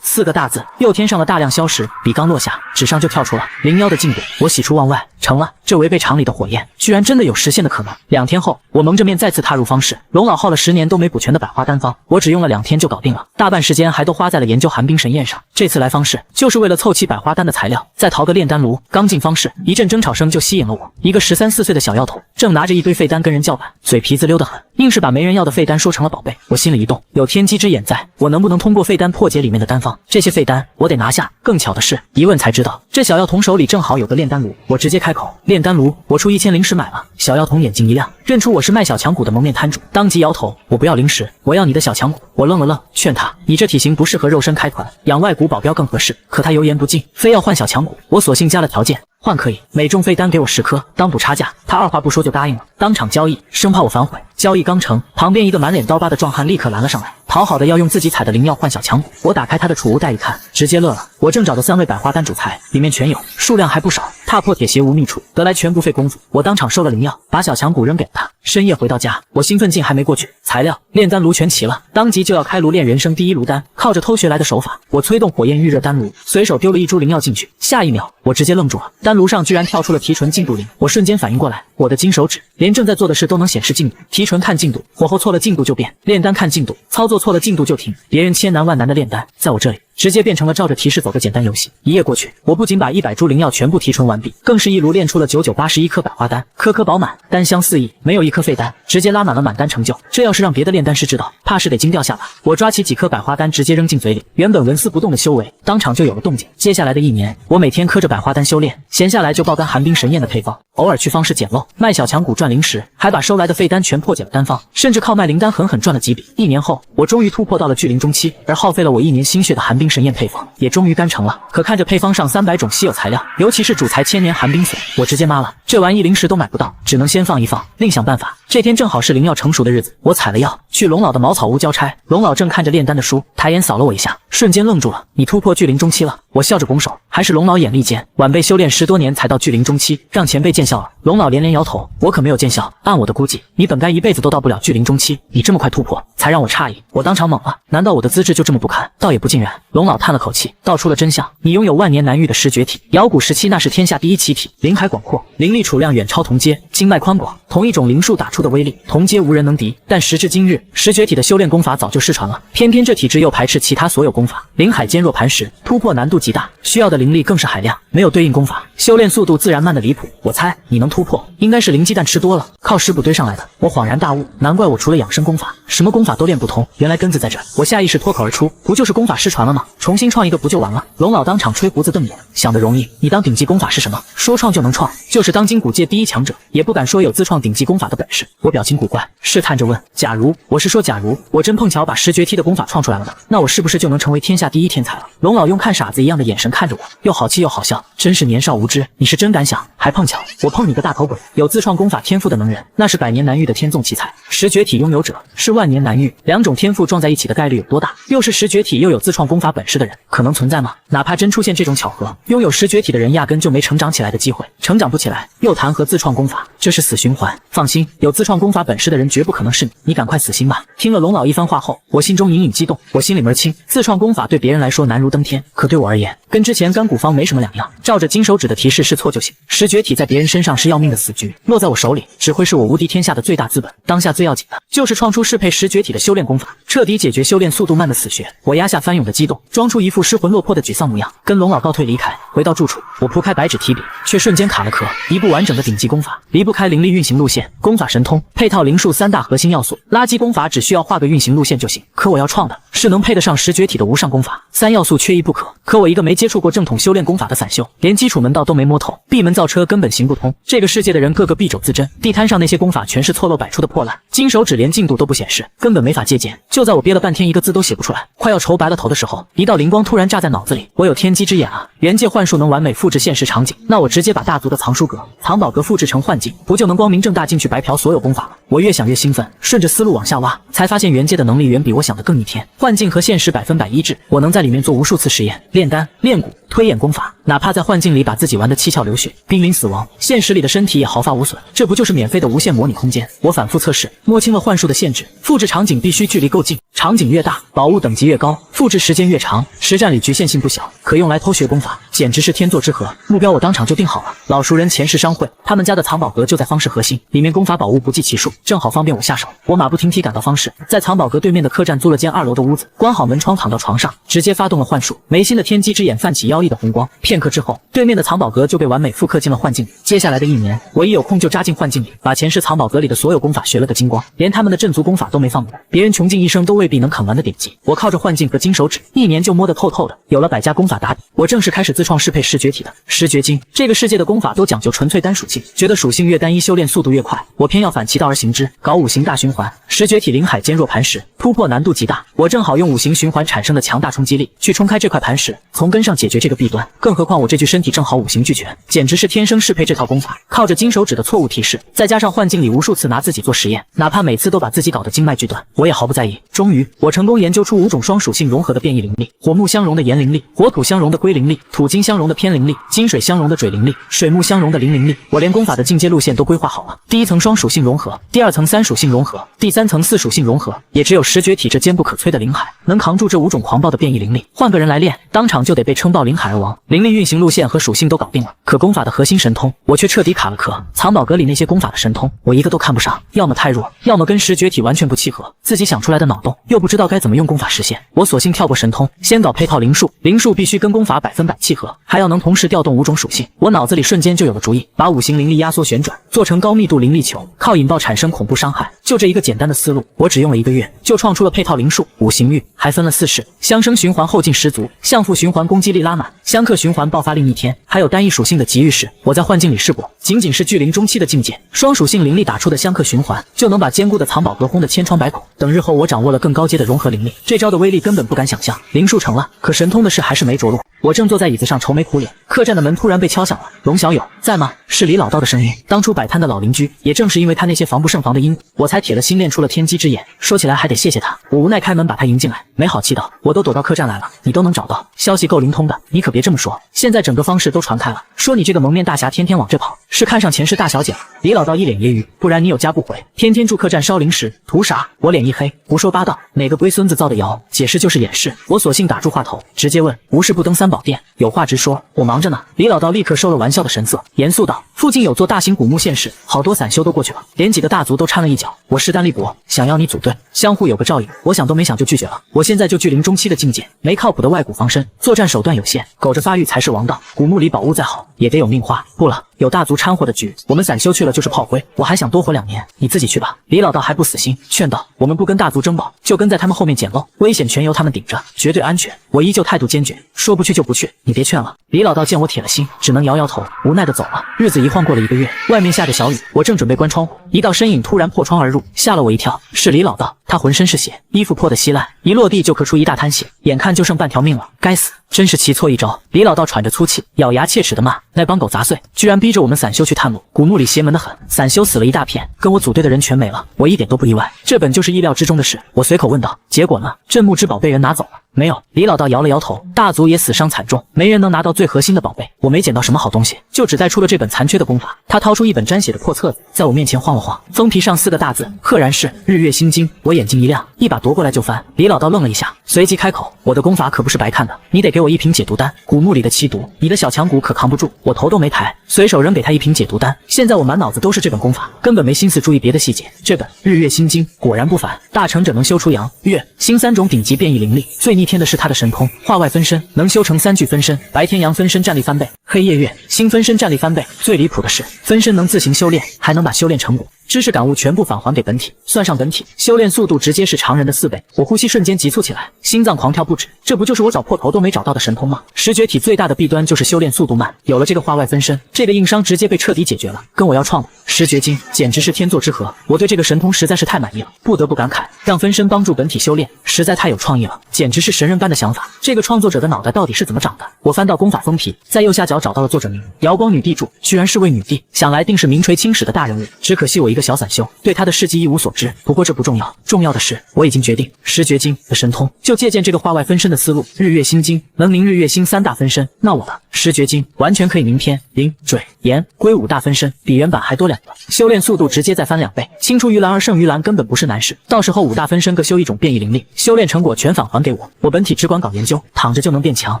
4個大字，又添上了大量消石，筆剛落下，紙上就跳出了灵妖的进度。我喜出望外，成了！這違背常理的火焰，居然真的有實現的可能。2天後，我蒙着面再次踏入方室，龍老耗了10年都沒補全的百花丹方，我只用了2天就搞定了，大半時間還都花在了研究寒冰神焰上。這次來方室，就是為了湊齊百花丹的材料，再淘個煉丹爐。剛進方室，一陣爭吵聲就吸引了我。一個13、14歲的小丫頭，正拿着一堆廢丹跟人叫板，嘴皮子溜得很，硬是把沒人要的廢丹說成了寶貝。我心裡一動，有天機之眼在，我能不能通過廢丹破解裡面的丹方？這些廢丹我得拿下。更巧的是，一問才知道，這小妖童手裡正好有個煉丹爐。我直接開口，煉丹爐，我出1000灵石買了。小妖童眼睛一亮，認出我是賣小強骨的蒙面攤主，當即搖頭，我不要灵石，我要你的小強骨。我愣了愣，勸他，你這體型不適合肉身開團，養外骨保鏢更合適。可他油鹽不進，非要換小強骨，我索性加了條件。換可以，每種廢丹給我10顆，當補差價。他二話不說就答應了，當場交易，生怕我反悔。交易剛成，旁邊一個滿臉刀疤的壯漢立刻攔了上來，討好的要用自己採的靈藥換小強骨。我打開他的儲物袋一看，直接樂了。我正找的3位百花丹主材裡面全有，數量還不少。踏破鐵鞋無覓處，得來全不費工夫。我當場收了靈藥，把小強骨扔給了他。深夜回到家，我興奮勁還沒過去，材料、煉丹爐全齊了，當即就要開爐煉人生第一爐丹。靠着偷學來的手法，我催動火焰預熱丹爐，隨手丟了一株靈藥進去。下一秒，我直接愣住了，丹爐上居然跳出了提純進度鈴。我瞬間反應過來，我的金手指連正在做的事都能顯示进度。提纯看进度，火候錯了进度就變；煉丹看进度，操作錯了进度就停。別人千難萬難的煉丹，在我這裡直接變成了照着提示走的簡單遊戲。一夜過去，我不僅把100株靈藥全部提純完畢，更是一爐煉出了9981顆百花丹，顆顆飽滿，丹香四溢，沒有一顆廢丹，直接拉滿了滿丹成就。這要是讓別的煉丹師知道，怕是得驚掉下巴。我抓起幾顆百花丹直接扔進嘴裡，原本紋絲不動的修為當場就有了動靜。接下來的1年，我每天磕着百花丹修煉，閒下來就爆肝寒冰神焰的配方，偶爾去方室撿漏，賣小強骨賺靈石，還把收來的廢丹全破解了丹方，甚至靠賣靈丹狠狠賺了幾筆。1年後，我終於突破到了聚靈中期，而耗費了我1年心血的寒冰神焰配方也終於乾成了。可看着配方上300種稀有材料，尤其是主材千年寒冰髓，我直接麻了，這玩意灵石都買不到，只能先放一放，另想辦法。這天正好是靈藥成熟的日子，我採了藥去龍老的茅草屋交差。龍老正看着煉丹的書，抬眼掃了我一下，瞬間愣住了。你突破巨灵中期了。我笑着拱手，还是龙老眼力尖，晚辈修炼10多年才到巨灵中期，讓前辈见笑了。龙老连连摇头，我可沒有見笑。按我的估計，你本該一輩子都到不了巨靈中期，你這麼快突破，才讓我詫異。我當場懵了，難道我的資質就這麼不堪？倒也不盡然。龍老嘆了口氣，道出了真相：你擁有萬年難遇的十絕體，遙古時期那是天下第一奇體，靈海廣闊，靈力儲量遠超同階，經脈寬廣，同一種靈術打出的威力，同階無人能敵。但時至今日，十絕體的修煉功法早就失傳了，偏偏這體質又排斥其他所有功法，靈海堅若磐石，突破難度極大，需要的靈力更是海量，沒有對應功法，修煉速度自然慢得離譜。我猜你能突破，應該是靈雞蛋吃多了，靠食補堆上來的。我恍然大悟，難怪我除了養生功法，什麼功法都練不通，原來根子在這兒。我下意識脫口而出，不就是功法失傳了嗎？重新創一個不就完了？龍老當場吹鬍子瞪眼，想得容易，你當頂級功法是什麼？說創就能創，就是當今古界第一強者，也不敢說有自創頂級功法的本事。我表情古怪，試探着問：假如，我是說假如我真碰巧把十绝踢的功法創出來了呢？那我是不是就能成為天下第一天才了？龙老用看傻子一樣的眼神看着我，又好气又好笑，真是年少無知。你是真敢想，還碰巧？我碰你個大头鬼！有自創功法天賦的能人，那是百年難遇的天纵奇才，十绝體擁有者是万年难遇，两種天賦撞在一起的概率有多大？又是十绝体又有自创功法本事的人，可能存在嗎？哪怕真出現这種巧合，擁有十絕體的人压根就沒成長起來的機會，成長不起來，又談何自創功法？這是死循環。放心，有自創功法本事的人絕不可能是你，你趕快死心吧。聽了龍老一番話後，我心中隱隱激動，我心裡門清，自創功法對別人來說難如登天，可對我而言，跟之前甘古方沒什麼兩樣，照着金手指的提示試錯就行。十絕體在別人身上是要命的死局，落在我手裡，只會是我無敵天下的最大資本。當下最要緊的就是創出適配十絕體的修煉功法，徹底解決修煉速度慢的死穴。我壓下翻湧的激動，裝出一副失魂落魄的沮喪模樣，跟龍老告退離開。回到住處，我鋪開白紙提筆，卻瞬間卡了殼。一部完整的頂級功法，離不開靈力運行路線、功法神通、配套靈術三大核心要素。垃圾功法只需要畫個運行路線就行，可我要創的是能配得上十絕體的無上功法，三要素缺一不可。可我一個沒接觸過正統修煉功法的散修，連基礎門道都沒摸透，閉門造車根本行不通。這個世界的人個個敝帚自珍，地攤上那些功法全是錯漏百出的破爛，金手指連進度都不顯示，根本沒法借鑑。就在我憋了半天一個字都寫不出來，快要愁白了頭的時候，一道靈光突然炸在腦子裡，我有天機之眼啊！元界幻術能完美複製現實場景，那我直接把大族的藏書閣、藏寶閣複製成幻境，不就能光明正大進去白嫖所有功法了？我越想越興奮，順着思路往下挖，才發現元界的能力遠比我想的更逆天，幻境和現實100%一致，我能在裡面做無數次實驗，煉丹、煉蠱、推演功法，哪怕在幻境裡把自己玩得七竅流血、瀕臨死亡，現實裡的身體也毫髮無損，這不就是免費的無限模擬空間？我反覆測試，摸清了幻術的限制，複製場景必須距離夠近，場景越大，寶物等級越高，複製時間越長，實戰裡局限性不小，可用來偷學功法，簡直是天作之合。目標我當場就定好了，老熟人前世商會，他們家的藏寶閣就在方氏核心，裡面功法寶物不計其數，正好方便我下手。我馬不停蹄趕到方氏，在藏寶閣對面的客棧租了間2樓的屋子，關好門窗，躺到床上，直接發動了幻術。眉心的天機之眼泛起妖異的紅光，片刻之後，對面的藏寶閣就被完美複刻進了幻境裡。接下來的1年，我一有空就扎進幻境裡，把前世藏寶閣裡的所有功法學了個精光，連他們的鎮族功法都沒放過，別人窮盡一生都未必能啃完的典籍，我靠着幻境和金手指，1年就摸得透透的，有了100家功法打底。我正式開始自創適配十絕體的十絕經。這個世界的功法都講究純粹單屬性，覺得屬性越單一，修煉速度越快，我偏要反其道而行之，搞5行大循環。十絕體靈海堅若磐石，突破難度極大，我正好用5行循環產生的強大衝擊力去衝開這塊磐石，從根上解決這個弊端。更何況我這具身體正好5行俱全，簡直是天生適配這套功法。靠着金手指的錯誤提示，再加上幻境裡無數次拿自己做實驗，哪怕每次都把自己搞得經脈俱斷，我也毫不在意。終於，我成功研究出5種雙屬性融合的變異靈力：火木相融的炎靈力，火土相融的龜靈力，土金相融的偏靈力，金水相融的水靈力，水木相融的灵灵力。我連功法的进階路線都規劃好了，第1層雙屬性融合，第2層3屬性融合，第3層4屬性融合。也只有十絕體這堅不可摧的靈海，能扛住這5種狂暴的變異靈力。換個人來練，當場就得被撐爆靈海而亡。靈力運行路線和屬性都搞定了，可功法的核心神通，我卻徹底卡了殼。藏寶閣裡那些功法的神通，我一個都看不上，要麼太弱，要麼跟十絕體完全不契合，自己想出來的腦洞又不知道該怎麼用功法實現。我索性跳過神通，先搞配套靈術，靈術必須跟功法100%契合，還要能同時調動5種屬性。我腦子裡瞬間就有個主意，把5行靈力壓縮旋轉，做成高密度靈力球，靠引爆產生恐怖傷害。就這一個簡單的思路，我只用了1個月就創出了配套灵術5行域，還分了4式：相生循環后劲十足，相附循環攻擊力拉滿，相克循環爆發力逆天，還有单一屬性的极域式。我在幻境裡試過，僅僅是巨靈中期的境界，雙屬性灵力打出的相克循環就能把堅固的藏寶閣轟得千瘡百孔。等日後我掌握了更高階的融合靈力，這招的威力根本不敢想象。靈術成了，可神通的事還是沒着落。我正坐在椅子上愁眉苦臉，客栈的门突然被敲響了。龙小友在吗？是李老道的声音。当初摆摊的老邻居，也正是因为他那些防不胜防的因，我才铁了心練出了天机之眼。说起来还得謝謝他。我无奈開門把他迎進來，沒好氣道：我都躲到客棧來了，你都能找到，消息夠靈通的。你可別這麼說，現在整個方士都傳開了，說你這個蒙面大俠天天往這跑，是看上前世大小姐了。李老道一臉揶揄，不然你有家不回，天天住客棧燒零食，圖啥？我臉一黑，胡說八道，哪個龜孫子造的謠？解釋就是掩飾。我索性打住話頭，直接問：無事不登三寶殿，有話直說，我忙着呢。李老道立刻收了玩笑的神色，嚴肅道：附近有座大型古墓現世，好多散修都過去了，連幾個大族都摻了一腳。我勢單力薄，想要你組隊，相互有個照應。我想都沒想就拒絕了。我現在就距臨中期的境界，沒靠譜的外骨防身，作戰手段有限，苟着發育才是王道。古墓裡寶物再好，也得有命花。不了，有大族摻和的局，我們散修去了就是炮灰。我還想多活2年，你自己去吧。李老道還不死心，勸道：我們不跟大族爭寶，就跟在他們後面撿漏，危險全由他們頂着，絕對安全。我依舊態度堅決，說不去就不去，你別勸了。李老道見我鐵了心，只能搖搖頭，無奈的走了。日子一晃過了1個月，外面下着小雨，我正準備關窗戶，一道身影突然破窗而入，嚇了我一跳。是李老道，他渾身是血，衣服破得稀爛，一落地就咳出一大灘血，眼看就剩半條命了。該死，真是棋錯一招。李老道喘着粗氣，咬牙切齒地罵：那幫狗雜碎，居然逼着我們散修去探路，古墓裡邪門得很，散修死了一大片，跟我組隊的人全沒了。我一點都不意外，這本就是意料之中的事。我隨口問道：結果呢？鎮墓之寶被人拿走了沒有？李老道搖了搖頭，大族也死傷慘重，沒人能拿到最核心的寶貝。我沒撿到什麼好東西，就只帶出了這本殘缺的功法。他掏出一本沾血的破冊子，在我面前晃了晃，封皮上4個大字，赫然是日月心經。我眼睛一亮，一把奪過來就翻。李老道愣了一下，隨即開口：我的功法可不是白看的，你得給我1瓶解毒丹，古墓裡的七毒，你的小強骨可扛不住。我頭都沒抬，隨手扔給他1瓶解毒丹。現在我滿腦子都是這本功法，根本沒心思注意別的細節。這本日月心經果然不凡，大成者能修出陽、月、星3種頂級變異靈力，最逆天的是他的神通化外分身，能修成3具分身，白天陽分身戰力翻倍，黑夜月星分身戰力翻倍。最離譜的是分身能自行修煉，還能把修煉成果知識感悟全部返還給本體，算上本體，修煉速度直接是常人的4倍。我呼吸瞬間急促起來，心臟狂跳不止。這不就是我找破頭都沒找到的神通嗎？石絕體最大的弊端就是修煉速度慢，有了這個化外分身，這個硬傷直接被徹底解決了。跟我要創的石絕經簡直是天作之合，我對這個神通實在是太滿意了，不得不感慨，讓分身幫助本體修煉，實在太有創意了，簡直是神人般的想法。這個創作者的腦袋到底是怎麼長的？我翻到功法封皮，在右下角找到了作者名，瑤光女帝柱，居然是位女帝，想來定是名垂青史的大人物。只可惜我一個小散修，對他的事跡一無所知。不過這不重要，重要的是我已經決定，石絕經的神通就借鑑這個化外分身的思路，日月心經能凝日月星3大分身，那我的石絕經完全可以凝天、靈、水、炎、龜5大分身，比原版還多2個，修煉速度直接再翻2倍，清除魚籃而勝魚籃根本不是難事。到時候5大分身各修1種變異靈力，修煉成果全返還給我，我本體只管搞研究，躺着就能變強。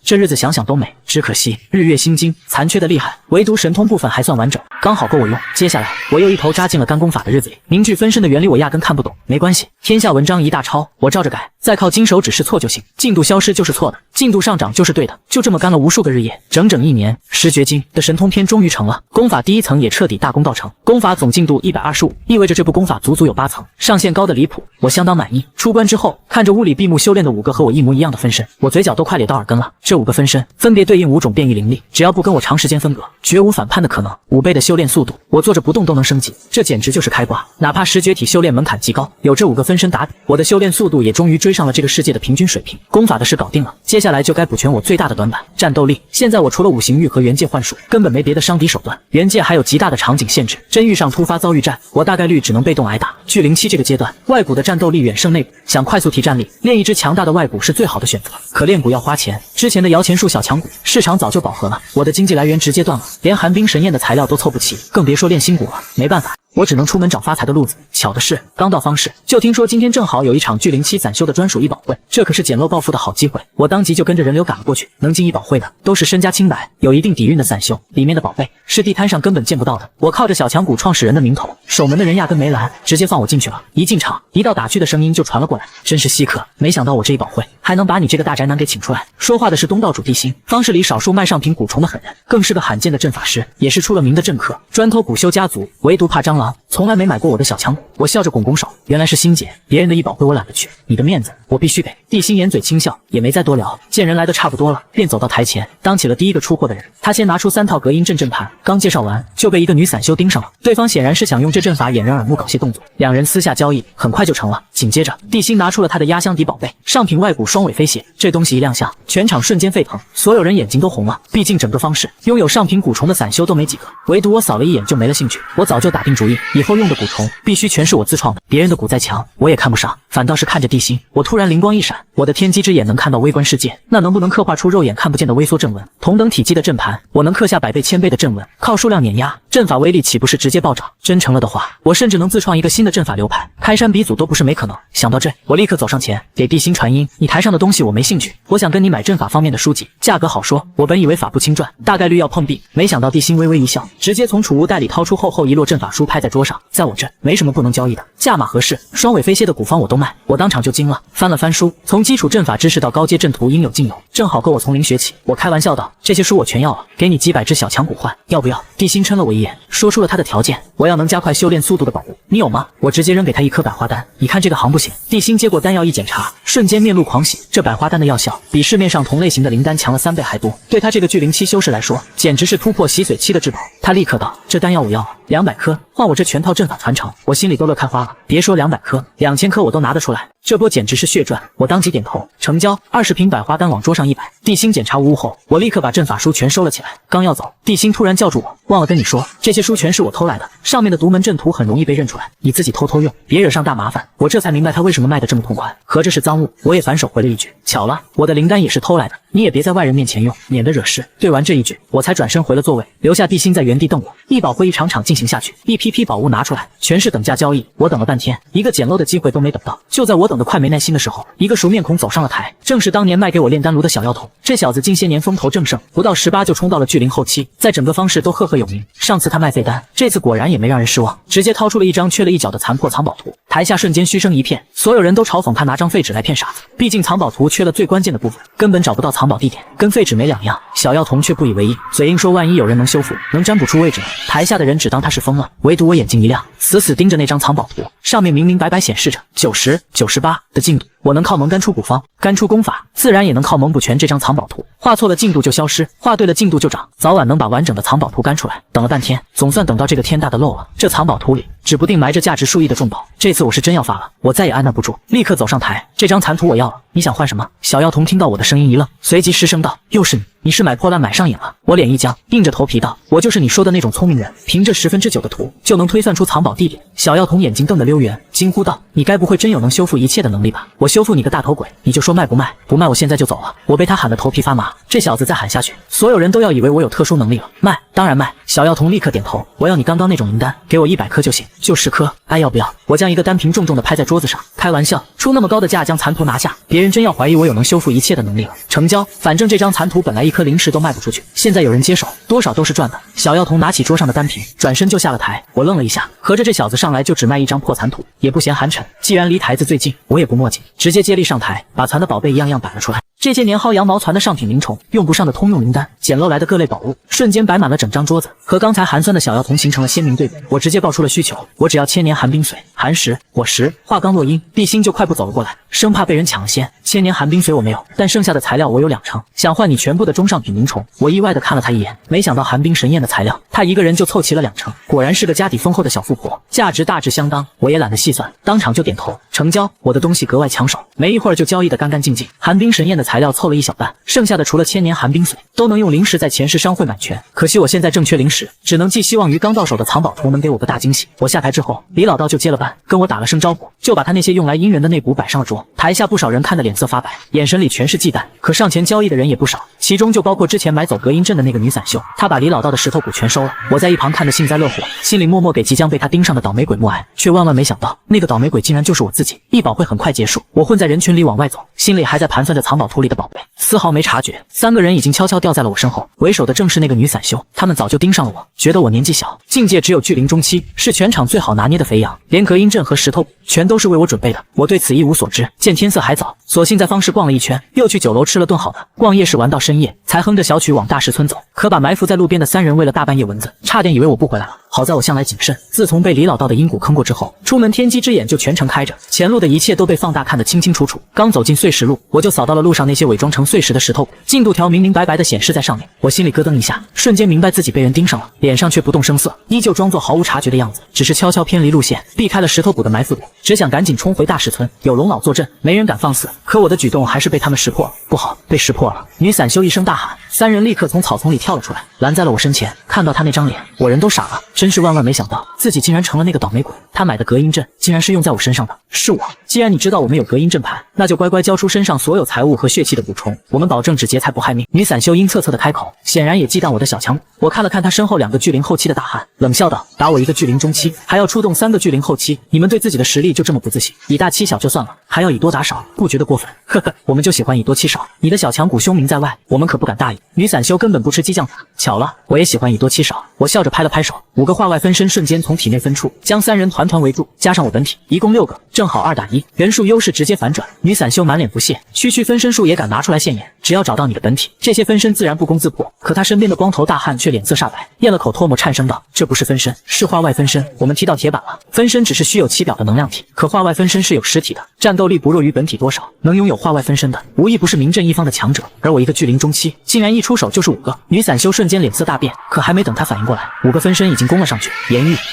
這日子想想都美。只可惜日月心經殘缺的厲害，唯獨神通部分還算完整，剛好夠我用。接下來我又一頭扎進了乾功法的日子裡，凝聚分身的原理我壓根看不懂，沒關係，天下文章一大抄，我照着改，再靠金手指試錯就行。進度消失就是錯的，進度上漲就是對的。就這麼幹了無數個日夜，整整1年，石絕經的神通篇終於成了，功法第1層也徹底大功告成。功法總進度125，意味着這部功法足足有8層，上限高的離譜，我相當滿意。出關之後，看着屋裡閉目修煉的5個和我一模一樣的分身，我嘴角都快咧到耳根了。這5個分身分別對應5種變異靈力，只要不跟我長時間分隔，絕無反叛的可能。5倍的修煉速度，我坐着不動都能升級，這簡直就是開掛。哪怕石絕體修煉門檻極高，有這5個分身打底，我的修煉速度也終於追上了這個世界的平均水平。功法的事搞定了，接下來就該補全我最大的短板——戰鬥力。現在我除了5行玉和元界幻術，根本沒別的傷敵手段。元界還有極大的場景限制，真遇上突發遭遇戰，我大概率只能被動挨打。距靈期這個階段，外骨的戰鬥力遠勝內骨，想快速提戰力，練一支強大的外骨是最好的選擇。可練骨要花錢，之前的搖錢樹小強骨市場早就飽和了，我的經濟來源直接斷了，連寒冰神焰的材料都湊不齊，更別說練新骨了。沒辦法，我只能出門找發財的路子。巧的是，剛到方士，就聽說今天正好有一場聚靈期散修的專屬一寶會，這可是撿漏暴富的好機會。我當即就跟着人流趕了過去。能進一寶會的，都是身家清白、有一定底蘊的散修，裡面的寶貝是地攤上根本見不到的。我靠着小強谷創始人的名頭，守門的人壓根沒攔，直接放我進去了。一進場，一道打趣的聲音就傳了過來：真是稀客，沒想到我這一寶會還能把你這個大宅男給請出來。說話的是東道主地心，方士裡少數賣上品蠱蟲的狠人，更是個罕見的陣法師，也是出了名的陣客，專偷蠱修家族，唯獨怕蟑螂，從來沒買過我的小強骨。我笑着拱拱手，原來是欣姐，別人的一寶會我懶得去，你的面子我必須給。地心掩嘴輕笑，也沒再多聊，見人來的差不多了，便走到台前，當起了第一個出貨的人。他先拿出3套隔音陣盤，剛介紹完就被一個女散修盯上了，對方顯然是想用這着陣法掩人耳目，搞些動作。兩人私下交易，很快就成了。緊接着，帝星拿出了他的壓箱底寶貝——上品外骨双尾飞鞋。這東西一亮相，全場瞬間沸騰，所有人眼睛都紅了。畢竟整個方室擁有上品蛊蟲的散修都沒幾個，唯獨我掃了一眼就沒了興趣。我早就打定主意，以後用的蛊蟲必須全是我自創的，別人的蛊再強，我也看不上。反倒是看着帝星，我突然靈光一閃，我的天機之眼能看到微觀世界，那能不能刻畫出肉眼看不见的微縮陣紋？同等体积的陣盤，我能刻下100倍、1000倍的陣紋，靠數量碾壓，陣法威力豈不是直接暴漲？真成了的話，我甚至能自創一個新的陣法流派，開山鼻祖都不是沒可能。想到這，我立刻走上前，給帝星傳音：“你台上的東西我沒興趣，我想跟你買陣法方面的書籍，價格好說。”我本以為法不清傳，大概率要碰壁，沒想到帝星微微一笑，直接從儲物袋裡掏出厚厚一摞陣法書拍在桌上。在我這沒什麼不能交易的，價碼合適，雙尾飞蝎的古方我都賣。我當場就驚了，翻了翻書，從基礎陣法知識到高階陣圖应有盡有，正好夠我從零學起。我開玩笑道：“這些書我全要了，給你幾百只小强骨換，要不要？”帝星瞠了我一眼，說出了他的条件：我要能加快修煉速度的宝物，你有吗？我直接扔給他一顆百花丹，你看这個行不行？帝星接過丹药一檢查，瞬間面露狂喜，這百花丹的藥效比市面上同類型的靈丹強了3倍還多，對他這個巨靈期修士來說，簡直是突破洗髓期的至寶。他立刻道：“這丹藥我要了，200顆，換我這全套陣法傳承。”我心裡都樂開花了，別說200顆，2000顆我都拿得出來，這波簡直是血賺。我當即點頭，成交。20瓶百花丹往桌上一擺，帝星檢查無誤後，我立刻把陣法書全收了起來。剛要走，帝星突然叫住我：“忘了跟你說，這些書全是我偷來的，上面的獨門陣圖很容易被認出來，你自己偷偷用，別惹上大麻煩。”我這才明白他為什麼賣得這麼痛快，合着是贓物。我也反手回了一句：“巧了，我的靈丹也是偷來的，你也別在外人面前用，免得惹事。”對完這一句，我才轉身回了座位，留下帝星在原地瞪我。一寶會一場场進行下去，一批批寶物拿出來，全是等價交易。我等了半天，一個撿漏的機會都沒等到。就在我等得快沒耐心的時候，一個熟面孔走上了台，正是當年賣給我煉丹爐的小妖童。這小子近些年風頭正盛，不到18就衝到了巨靈後期，在整個方室都赫赫有名。上次他賣廢丹，這次果然也沒讓人失望，直接掏出了一張缺了一角的殘破藏寶圖。台下瞬間噓聲一片，所有人都嘲諷他拿張廢紙來騙傻子。畢竟藏寶圖缺了最關鍵的部分，根本找不到藏寶地點，跟廢紙沒兩樣。小妖童卻不以為意，嘴硬說萬一有人能修復，能占卜出位置呢？台下的人只當他是瘋了，唯獨我眼睛一亮，死死盯着那張藏寶圖，上面明明白白顯示着90、98的进度。我能靠蒙干出古方，干出功法，自然也能靠蒙补全这張藏宝图。畫錯了進度就消失，畫對了進度就漲，早晚能把完整的藏寶圖干出來。等了半天，總算等到這個天大的漏了。這藏寶圖裡指不定埋着價值數億的重寶，這次我是真要發了。我再也按捺不住，立刻走上台，這張殘圖我要了，你想換什麼？小妖童聽到我的聲音一愣，隨即失聲道：“又是你。你是買破爛買上癮了？”我臉一僵，硬着頭皮道：“我就是你說的那種聰明人，憑着9%的圖就能推算出藏寶地點。”小妖童眼睛瞪得溜圓，驚呼道：“你該不會真有能修復一切的能力吧？我修復你個大頭鬼！你就說賣不賣？不賣我現在就走了。”我被他喊得頭皮發麻，這小子再喊下去，所有人都要以為我有特殊能力了。賣，當然賣！小妖童立刻點頭，我要你剛剛那種靈丹，給我100顆就行，就10顆，愛要不要？我將一個單瓶重重地拍在桌子上，開玩笑，出那麼高的價將殘圖拿下，別人真要懷疑我有能修復一切的能力了。成交，反正這張殘圖本來1顆靈石都賣不出去，現在有人接手，多少都是賺的。小妖童拿起桌上的單瓶，轉身就下了台。我愣了一下，合着這小子上來就只賣一張破殘圖，也不嫌寒碜。既然離台子最近，我也不墨跡，直接接力上台，把殘的寶貝一樣樣擺了出來。這些年薅羊毛傳的上品靈蟲，用不上的通用靈丹，撿漏來的各類寶物，瞬間擺滿了整張桌子，和剛才寒酸的小妖童形成了鮮明對比。我直接爆出了需求，我只要1000年寒冰髓、寒石、火石。話剛落音，帝星就快步走了過來，生怕被人搶了先。1000年寒冰髓我沒有，但剩下的材料我有2成，想換你全部的中上品靈蟲。我意外地看了他一眼，沒想到寒冰神焰的材料，他一個人就湊齊了2成，果然是個家底豐厚的小富婆，價值大致相當。我也懶得細算，當場就點頭成交。我的東西格外搶手，沒一會兒就交易得乾乾淨淨。寒冰神焰的材料湊了1小半，剩下的除了1000年寒冰髓，都能用灵石在前世商會买全。可惜我現在正缺灵石，只能寄希望於剛到手的藏寶圖能給我個大驚喜。我下台之後，李老道就接了班，跟我打了聲招呼，就把他那些用來陰人的內蠱擺上了桌。台下不少人看得臉色發白，眼神裡全是忌惮，可上前交易的人也不少，其中就包括之前買走隔音陣的那個女散修。她把李老道的石頭骨全收了，我在一旁看得幸災樂禍，心裡默默給即將被他盯上的倒霉鬼默哀，卻萬萬沒想到那個倒霉鬼竟然就是我自己。一寶會很快結束，我混在人群裡往外走，心裡還在盤算着藏寶圖裡的寶貝，絲毫沒察覺3個人已經悄悄掉在了我身後，為首的正是那個女散修。他們早就盯上了我，覺得我年紀小，境界只有巨靈中期，是全場最好拿捏的肥羊，連隔音陣和石頭全都是為我準備的。我對此一無所知，見天色還早，索性在方室逛了一圈，又去酒樓吃了頓好的，逛夜市玩到深夜，才哼着小曲往大石村走。可把埋伏在路邊的3人為了大半夜蚊子，差點以為我不回來了。好在我向來謹慎，自從被李老道的陰谷坑過之後，出門天機之眼就全程開着，前路的一切都被放大看得清清楚楚。剛走進碎石路，我就掃到了路上那些偽裝成碎石的石頭，進度條明明白白的顯示在上面。我心裡咯噔一下，瞬間明白自己被人盯上了，臉上卻不動聲色，依舊裝作毫無察覺的樣子，只是悄悄偏離路線，避開了石頭谷的埋伏點，只想趕緊衝回大石村。有龍老坐鎮，沒人敢放肆，可我的舉動還是被他們識破了。不好，被識破了！女散修一聲大喊，三人立刻從草叢裡跳了出來，攔在了我身前。看到他那張臉，我人都傻了，真是萬萬沒想到，自己竟然成了那個倒霉鬼。他買的隔音陣竟然是用在我身上的，是我。既然你知道我們有隔音陣牌，那就乖乖交出身上所有財物和血氣的補充，我們保證只劫財不害命。女散修陰惻惻的開口，顯然也忌憚我的小強。我看了看他身後2個巨靈後期的大漢，冷笑道：打我一個巨靈中期，還要出動3個巨靈後期，你們對自己的實力就這麼不自信？以大欺小就算了，還要以多打少，不覺得過分？呵呵，我們就喜歡以多欺少。你的小强骨凶名在外，我们可不敢大意。女散修根本不吃激将法，巧了，我也喜歡以多欺少。我笑着拍了拍手，5個化外分身瞬間從體內分出，將3人團團圍住，加上我本體，一共6個，正好2打1，人數優勢直接反轉。女散修滿臉不屑，區分身術也敢拿出來現眼？只要找到你的本體，這些分身自然不攻自破。可他身邊的光頭大漢卻臉色煞白，咽了口唾沫，顫聲道：這不是分身，是化外分身。我們踢到鐵板了，分身只是虛有其表的能量體，可化外分身是有實體的，戰鬥力不弱於本體多少。能擁有化外分身的，無疑不是名震一方的強者。而我一個巨靈中期，竟然一出手就是5個。女散修瞬間臉色大變，可還沒等她反應過來，5個分身已經攻了上去。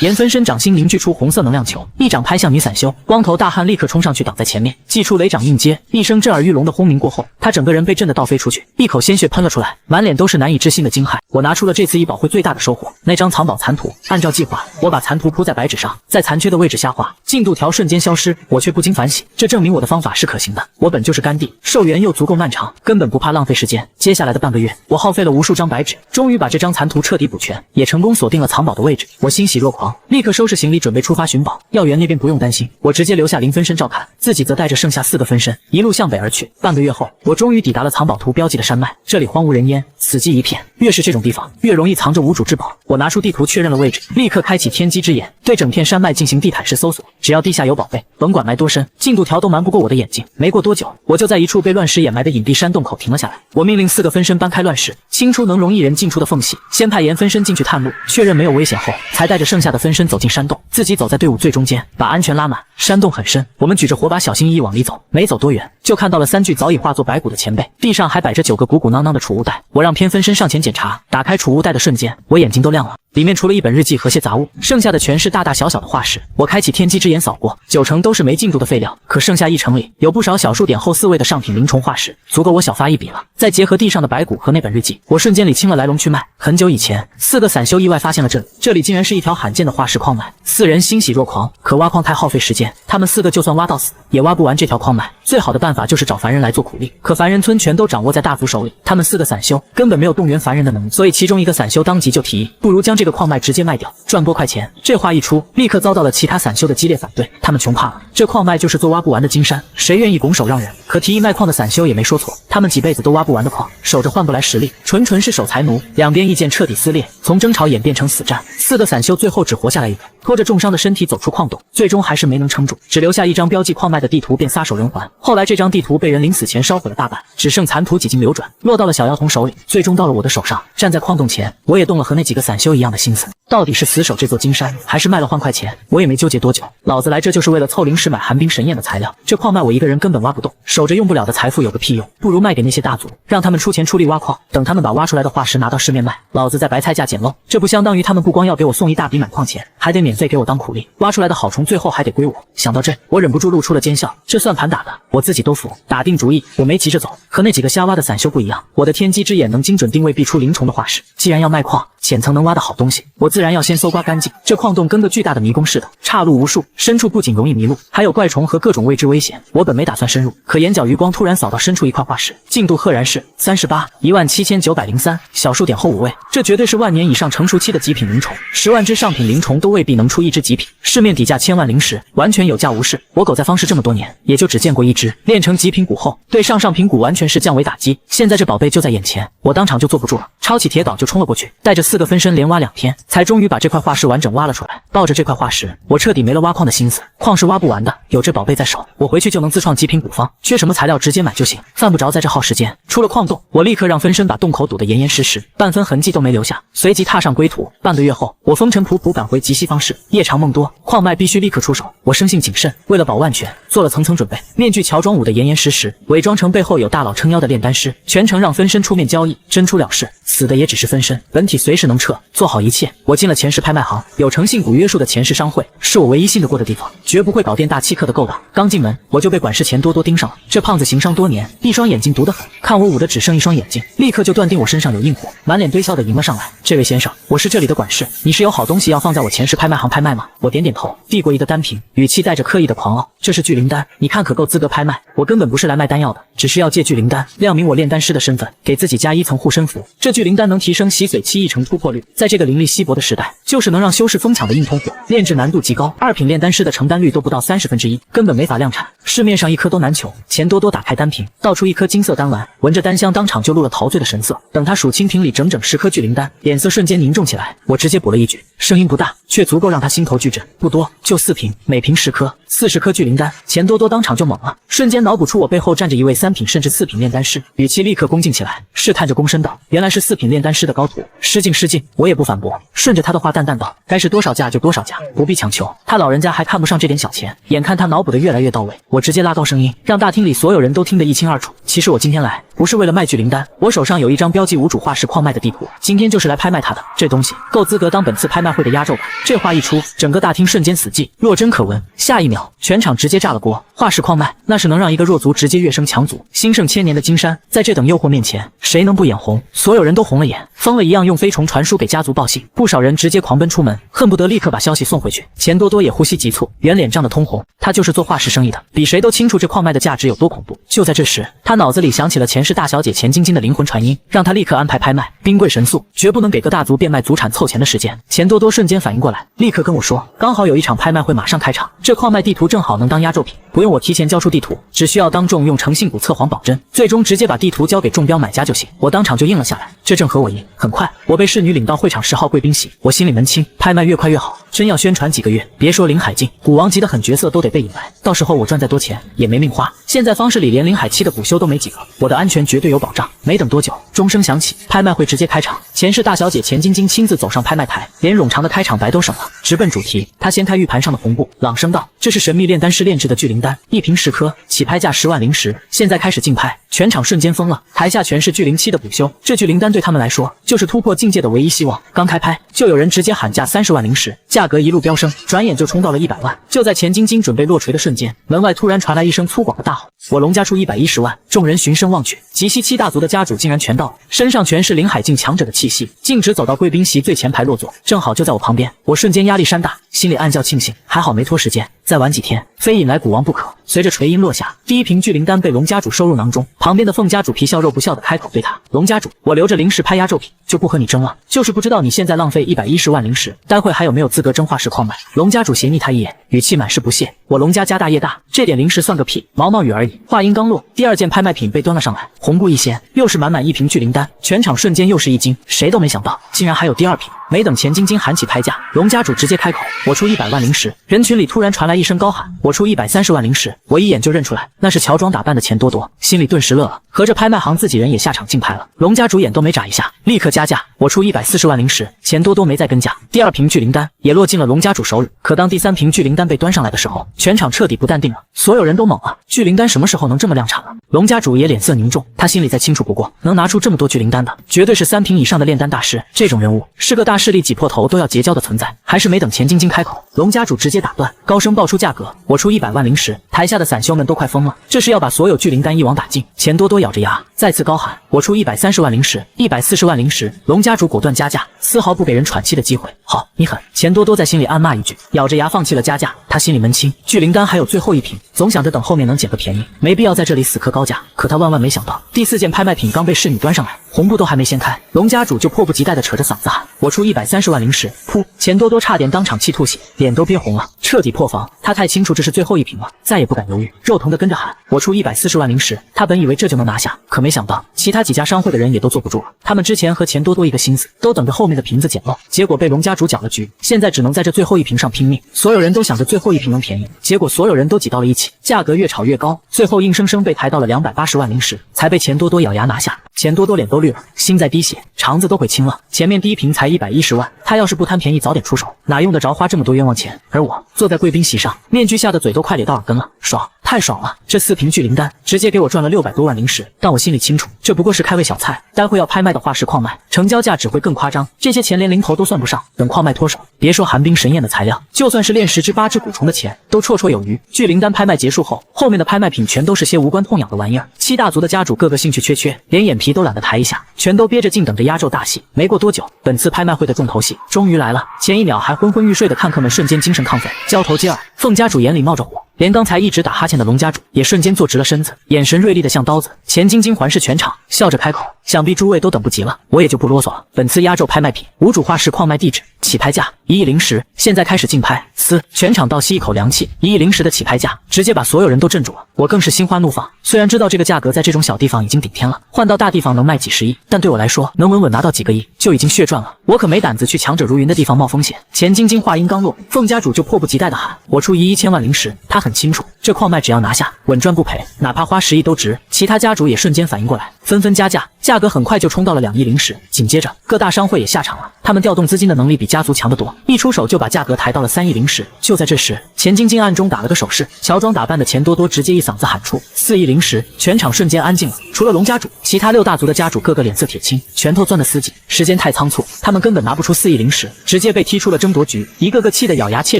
炎分身掌心凝聚出紅色能量球，一掌拍向女散修。光頭大漢立刻衝上去擋在前面，祭出雷掌应接。一聲震耳欲聾的轟鸣過後，他整個人被震得倒飛出去，一口鮮血噴了出來，滿臉都是難以置信的驚駭。我拿出了這次醫寶會最大的收穫，那張藏寶殘圖。按照計劃，我把殘圖鋪在白紙上，在殘缺的位置下畫，進度條瞬間消失。我卻不禁反省，這證明我的方法是可行的。我本就是甘地，壽元又足夠漫長，根本不怕浪費時間。接下來的半個月，我耗費了無數張白紙，終於把這張殘圖徹底補全，也成功鎖定了藏寶的位置。我欣喜若狂，立刻收拾行李準備出發尋寶。藥園那邊不用擔心，我直接留下0分身照看，自己則帶着剩下4個分身一路向北而去。半個月後，我終於抵達了藏寶圖標記的山脈，這裡荒無人煙，死寂一片。越是這種地方，越容易藏着無主之寶。我拿出地圖確認了位置，立刻開啟天機之眼，對整片山脈進行地毯式搜索。只要地下有寶貝，甭管埋多深，進度條都瞞不過我的眼睛。沒過多久，我就在一處被亂石掩埋的隱蔽山洞口停了下來。我命令4個分身搬開亂石，清出能容1人進出的縫隙，先派炎分身進去探路，確認沒有危險後，才帶着剩下的分身走進山洞，自己走在隊伍最中間，把安全拉滿。山洞很深，我們舉着火把小心翼翼往裡走，沒走多遠，就看到了3具早已化作白骨的前輩，地上還擺着9個鼓鼓囊囊的儲物袋。我讓偏分身上前檢查，打開儲物袋的瞬間，我眼睛都亮了。裡面除了一本日記和些雜物，剩下的全是大大小小的化石。我開啟天機之眼掃過，9成都是沒進度的廢料，可剩下1成裡有不少小數點後4位的上品靈蟲化石，足夠我小發一筆了。再結合地上的白骨和那本日記，我瞬間理清了來龍去脈。很久以前，4個散修意外發現了這裡竟然是一條罕見的化石礦脈。4人欣喜若狂，可挖礦太耗費時間，他們4個就算挖到死，也挖不完這條礦脈。最好的辦法就是找凡人來做苦力，可凡人村全都掌握在大族手裡，他們4個散修根本沒有動員凡人的能力，所以其中一個散修當即就提議，不如將這個礦脈直接賣掉，賺多塊錢。這話一出，立刻遭到了其他散修的激烈反對，他們窮怕了，這礦脈就是做挖不完的金山，誰願意拱手讓人？可提議賣礦的散修也沒說錯，他們幾輩子都挖不完的礦，守着換不來實力，純是守財奴。兩邊意見徹底撕裂，從爭吵演變成死戰。4個散修最後只活下來一個，拖着重傷的身體走出礦洞，最終還是沒能撐住，只留下一張標記礦脈的地圖，便撒手人寰。後來這張地圖被人臨死前燒毀了大半，只剩殘圖幾經流轉，落到了小妖童手裡，最終到了我的手上。站在礦洞前，我也動了和那幾個散修一樣的心思，到底是死守這座金山，還是賣了換塊錢？我也沒糾結多久，老子來這就是為了湊靈石買寒冰神焰的材料。這礦脈我一個人根本挖不動，守着用不了的財富有個屁用，不如賣給那些大族，讓他們出錢出力挖礦，等他們把挖出來的化石拿到市面賣，老子在白菜價撿漏。這不相當於他們不光要給我送一大筆買礦錢，還得免費給我當苦力，挖出來的好蟲最後還得歸我。想到這，我忍不住露出了奸笑，這算盤打的，我自己都服。打定主意，我沒急着走，和那幾個瞎挖的散修不一樣，我的天機之眼能精準定位必出靈蟲的化石。既然要賣礦，淺層能挖的好東西，我自然要先搜刮乾淨。這礦洞跟個巨大的迷宮似的，岔路無數，深處不僅容易迷路，還有怪蟲和各種未知危險。我本沒打算深入，可眼角餘光突然掃到深處一塊化石，進度赫然是38，17903，小數點後5位，這絕對是萬年以上成熟期的極品靈蟲，10萬只上品靈蟲都未必能出一只極品，市面底價1000萬灵石，完全有價無市。我苟在方氏這麼多年，也就只見過一只，練成極品骨後，對上品骨完全是降維打擊。現在這寶貝就在眼前，我當場就坐不住了，抄起鐵镐就衝了過去，帶着4個分身連挖2天，才終於把這塊化石完整挖了出來。抱着這塊化石，我徹底沒了挖礦的心思，礦是挖不完的，有這寶貝在手，我回去就能自創極品古方。確缺什麼材料直接買就行，犯不着在這耗時間。出了礦洞，我立刻讓分身把洞口堵得嚴嚴實實，半分痕跡都沒留下，隨即踏上歸途。半個月後，我風塵仆僕趕回極西方市，夜長夢多，礦脈必須立刻出手。我生性謹慎，為了保萬全，做了层層準備。面具喬裝捂得嚴嚴實實，偽裝成背後有大佬撐腰的煉丹師，全程讓分身出面交易，真出了事，死的也只是分身，本體隨時能撤。做好一切，我進了前世拍賣行，有誠信股約束的前世商會，是我唯一信得過的地方，絕不會搞店大欺客的勾当。剛進門，我就被管事錢多多盯上了。這胖子行商多年，一雙眼睛毒得很，看我捂得只剩一雙眼睛，立刻就斷定我身上有硬貨，滿臉堆笑的迎了上来。这位先生，我是這裡的管事，你是有好東西要放在我前世拍賣行拍賣嗎？我點點頭，遞過一個單瓶，語氣帶着刻意的狂傲，這是聚靈丹，你看可夠資格拍賣？我根本不是來賣丹藥的，只是要借聚靈丹亮明我煉丹師的身份，給自己加一層護身符。這聚靈丹能提升洗髓期1成突破率，在這個靈力稀薄的時代，就是能讓修士瘋搶的硬通貨，煉制難度極高，2品煉丹師的成丹率都不到1/30，根本沒法量產，市面上一顆都難求。錢多多打開丹瓶，倒出一顆金色丹丸，聞着丹香，當場就露了陶醉的神色。等他數清瓶裡整整10顆聚靈丹，臉色瞬間凝重起來。我直接補了一句，聲音不大，卻足夠讓他心頭巨震。不多，就4瓶，每瓶10顆，40顆聚靈丹。錢多多當場就懵了，瞬間腦補出我背後站着一位3品甚至4品煉丹師，語氣立刻恭敬起來，試探着躬身道：“原來是4品煉丹師的高徒，失敬失敬。”我也不反駁，順着他的話淡淡道：“該是多少價就多少價，不必強求。”他老人家還看不上這點小錢，眼看他腦補的越來越到位，我直接拉高聲音，讓大廳裡所有人都聽得一清二楚。其實我今天來不是為了賣聚靈丹，我手上有一張標記無主化石礦脈的地圖，今天就是來拍賣它的。這東西夠資格當本次拍賣會的壓軸吧？這話一出，整個大廳瞬間死寂，若真可聞。下一秒，全場直接炸了鍋。化石礦脈，那是能讓一個弱族直接躍升強族，興盛千年的金山，在這等誘惑面前，誰能不眼紅？所有人都紅了眼，瘋了一樣用飛蟲傳書給家族報信，不少人直接狂奔出門，恨不得立刻把消息送回去。錢多多也呼吸急促，圓臉漲得通紅。他就是做化石生意的，比誰都清楚這礦脈的價值有多恐怖。就在這時，他腦子裡想起了前世大小姐錢晶晶的靈魂傳音，讓他立刻安排拍賣，兵貴神速，絕不能給個大族變賣祖產湊錢的時間。錢多多瞬間反應過來，立刻跟我說，剛好有一場拍賣會馬上開場，這礦脈地圖正好能當壓軸品，不用我提前交出地圖，只需要當眾用誠信股測謊保真，最終直接把地圖交給中標買家就行。我當場就應了下來，這正合我意。很快，我被侍女領到會場10號貴賓席，我心裡門清，拍賣越快越好，真要宣傳幾個月，別說林海境，古王級的狠角色都得被引來，到時候我賺再多錢也沒命花。現在方市裡連林海7的補修都沒幾個，我的安全絕對有保障。沒等多久，鐘聲響起，拍賣會直接開場。前世大小姐錢晶晶親自走上拍賣台，連冗長的開場白都省了，直奔主題。她掀開玉盤上的紅布，朗聲道：“這是神秘煉丹師煉制的聚靈丹，1瓶10顆，起拍價10萬靈石，現在開始競拍。”全場瞬間瘋了，台下全是聚靈期的補修，這聚靈丹對他們來說就是突破境界的唯一希望。剛開拍，就有人直接喊價30萬靈石，價格一路飆升，轉眼就衝到了100萬。就在錢晶晶準備落錘的瞬間，門外突然傳來一聲粗獷的大吼：“我龍家出110萬！”眾人循聲望去，極西7大族的家主竟然全到了，身上全是林海境強者的氣息，径直走到貴賓席最前排落座，正好就在我旁邊。我瞬間壓力山大，心裡暗叫慶幸，還好沒拖時間，再晚幾天非引來古王不可。隨着錘音落下，第1瓶聚靈丹被龍家主收入囊中。旁邊的鳳家主皮笑肉不笑的開口对他：“龍家主，我留着灵石拍压軸品，就不和你爭了。就是不知道你現在浪費110萬靈石，待會還有沒有資格爭化石礦脈？”龍家主斜睨他一眼，語氣滿是不屑：“我龍家家大業大，這點靈石算個屁，毛毛雨而已。”話音剛落，第2件拍賣品被端了上來，紅布一掀，又是滿滿1瓶聚靈丹，全場瞬間又是一驚，誰都沒想到竟然還有第2瓶。沒等錢晶晶喊起拍價，龍家主直接開口：“我出100萬靈石。”人群裡突然傳來一聲高喊：“我出130萬靈石！”我一眼就認出來，那是喬裝打扮的錢多多，心裡頓時樂了，合着拍賣行自己人也下場競拍了。龍家主眼都沒眨一下，立刻加價：“我出140萬靈石！”錢多多沒再跟價，第2瓶聚靈丹也落進了龍家主手裡。可當第3瓶聚靈丹被端上來的時候，全場徹底不淡定了，所有人都懵了，聚靈丹什麼時候能這麼量產了？龍家主也臉色凝重，他心裡再清楚不過，能拿出這麼多聚靈丹的，絕對是3瓶以上的煉丹大師。這種人物是個大勢力擠破頭都要結交的存在。還是沒等錢晶晶開口，龍家主直接打斷，高聲報出價格：“我出100萬靈石！”台下的散修們都快瘋了，這是要把所有聚靈丹一网打盡。錢多多咬着牙再次高喊：“我出130萬靈石！140萬靈石！”龍家主果斷加價，絲毫不給人喘氣的機會。好，你狠！錢多多在心裡暗罵一句，咬着牙放棄了加價。他心裡悶清，聚靈丹還有最後1瓶，總想着等後面能撿個便宜，沒必要在這裡死磕高價。可他萬萬沒想到，第4件拍賣品剛被侍女端上來，紅布都還沒掀開，龍家主就迫不及待地扯着嗓子喊：“我出130萬灵石！”噗！錢多多差點當场氣吐血，臉都憋紅了，徹底破防。他太清楚這是最後一瓶了，再也不敢猶豫，肉疼的跟着喊：“我出140萬灵石！”他本以為這就能拿下，可沒想到其他幾家商會的人也都坐不住了。他們之前和錢多多一個心思，都等着後面的瓶子撿漏，結果被龍家主搅了局，現在只能在這最後一瓶上拼命。所有人都想着最后一瓶能便宜，結果所有人都擠到了一起，價格越炒越高，最後硬生生被抬到了280萬灵石，才被錢多多咬牙拿下。錢多多臉都綠了，心在滴血，肠子都悔青了。前面第一瓶才110萬，他要是不貪便宜早點出手，哪用得着花這麼多冤枉錢？而我坐在貴賓席上，面具下的嘴都快咧到耳根了，爽，太爽了！這4瓶聚灵丹直接給我賺了600多萬灵石，但我心裡清楚，這不過是開胃小菜，待會要拍賣的化石礦脈，成交價只會更誇張，這些錢連零頭都算不上。等礦脈脫手，別說寒冰神焰的材料，就算是煉10只8只古蟲的錢，都綽綽有餘。聚靈丹拍賣結束後，後面的拍賣品全都是些無關痛癢的玩意兒。7大族的家主個個興趣缺缺，連眼皮都懶得抬一下，全都憋着勁等着壓軸大戲。沒過多久，本次拍賣會的重頭戲終於來了。前一秒還昏昏欲睡的看客們瞬間精神亢奮，交頭接耳。鳳家主眼裡冒着火，連剛才一直打哈欠的龙家主也瞬間坐直了身子，眼神銳利的像刀子。钱晶晶環視全场，笑着開口：“想必諸位都等不及了，我也就不囉嗦了。本次壓軸拍賣品，無主化石礦脈地址，起拍價1億靈石，現在開始競拍。”全場倒吸一口涼氣，1億靈石的起拍價直接把所有人都鎮住了。我更是心花怒放，雖然知道這個價格在這種小地方已經頂天了，換到大地方能賣幾十億，但對我來說，能穩穩拿到幾個億就已經血賺了。我可沒膽子去強者如雲的地方冒風險。錢晶晶話音剛落，鳳家主就迫不及待地喊：“我出1億1000萬靈石！”他很清楚，這礦脈只要拿下，穩賺不賠，哪怕花10億都值。其他家主也瞬間反應過來，紛紛加價，價格很快就衝到了2億靈石。緊接着，各大商會也下場了，他們調動資金的能力比家族強得多，一出手就把價格抬到了3億靈石。就在這時，錢晶晶暗中打了個手勢，喬裝打扮的錢多多直接一嗓子喊出4億靈石，全場瞬間安靜了。除了龍家主，其他6大族的家主個個臉色鐵青，拳頭攥得死緊。時間太倉促，他們根本拿不出4億靈石，直接被踢出了爭奪局，一個個氣得咬牙切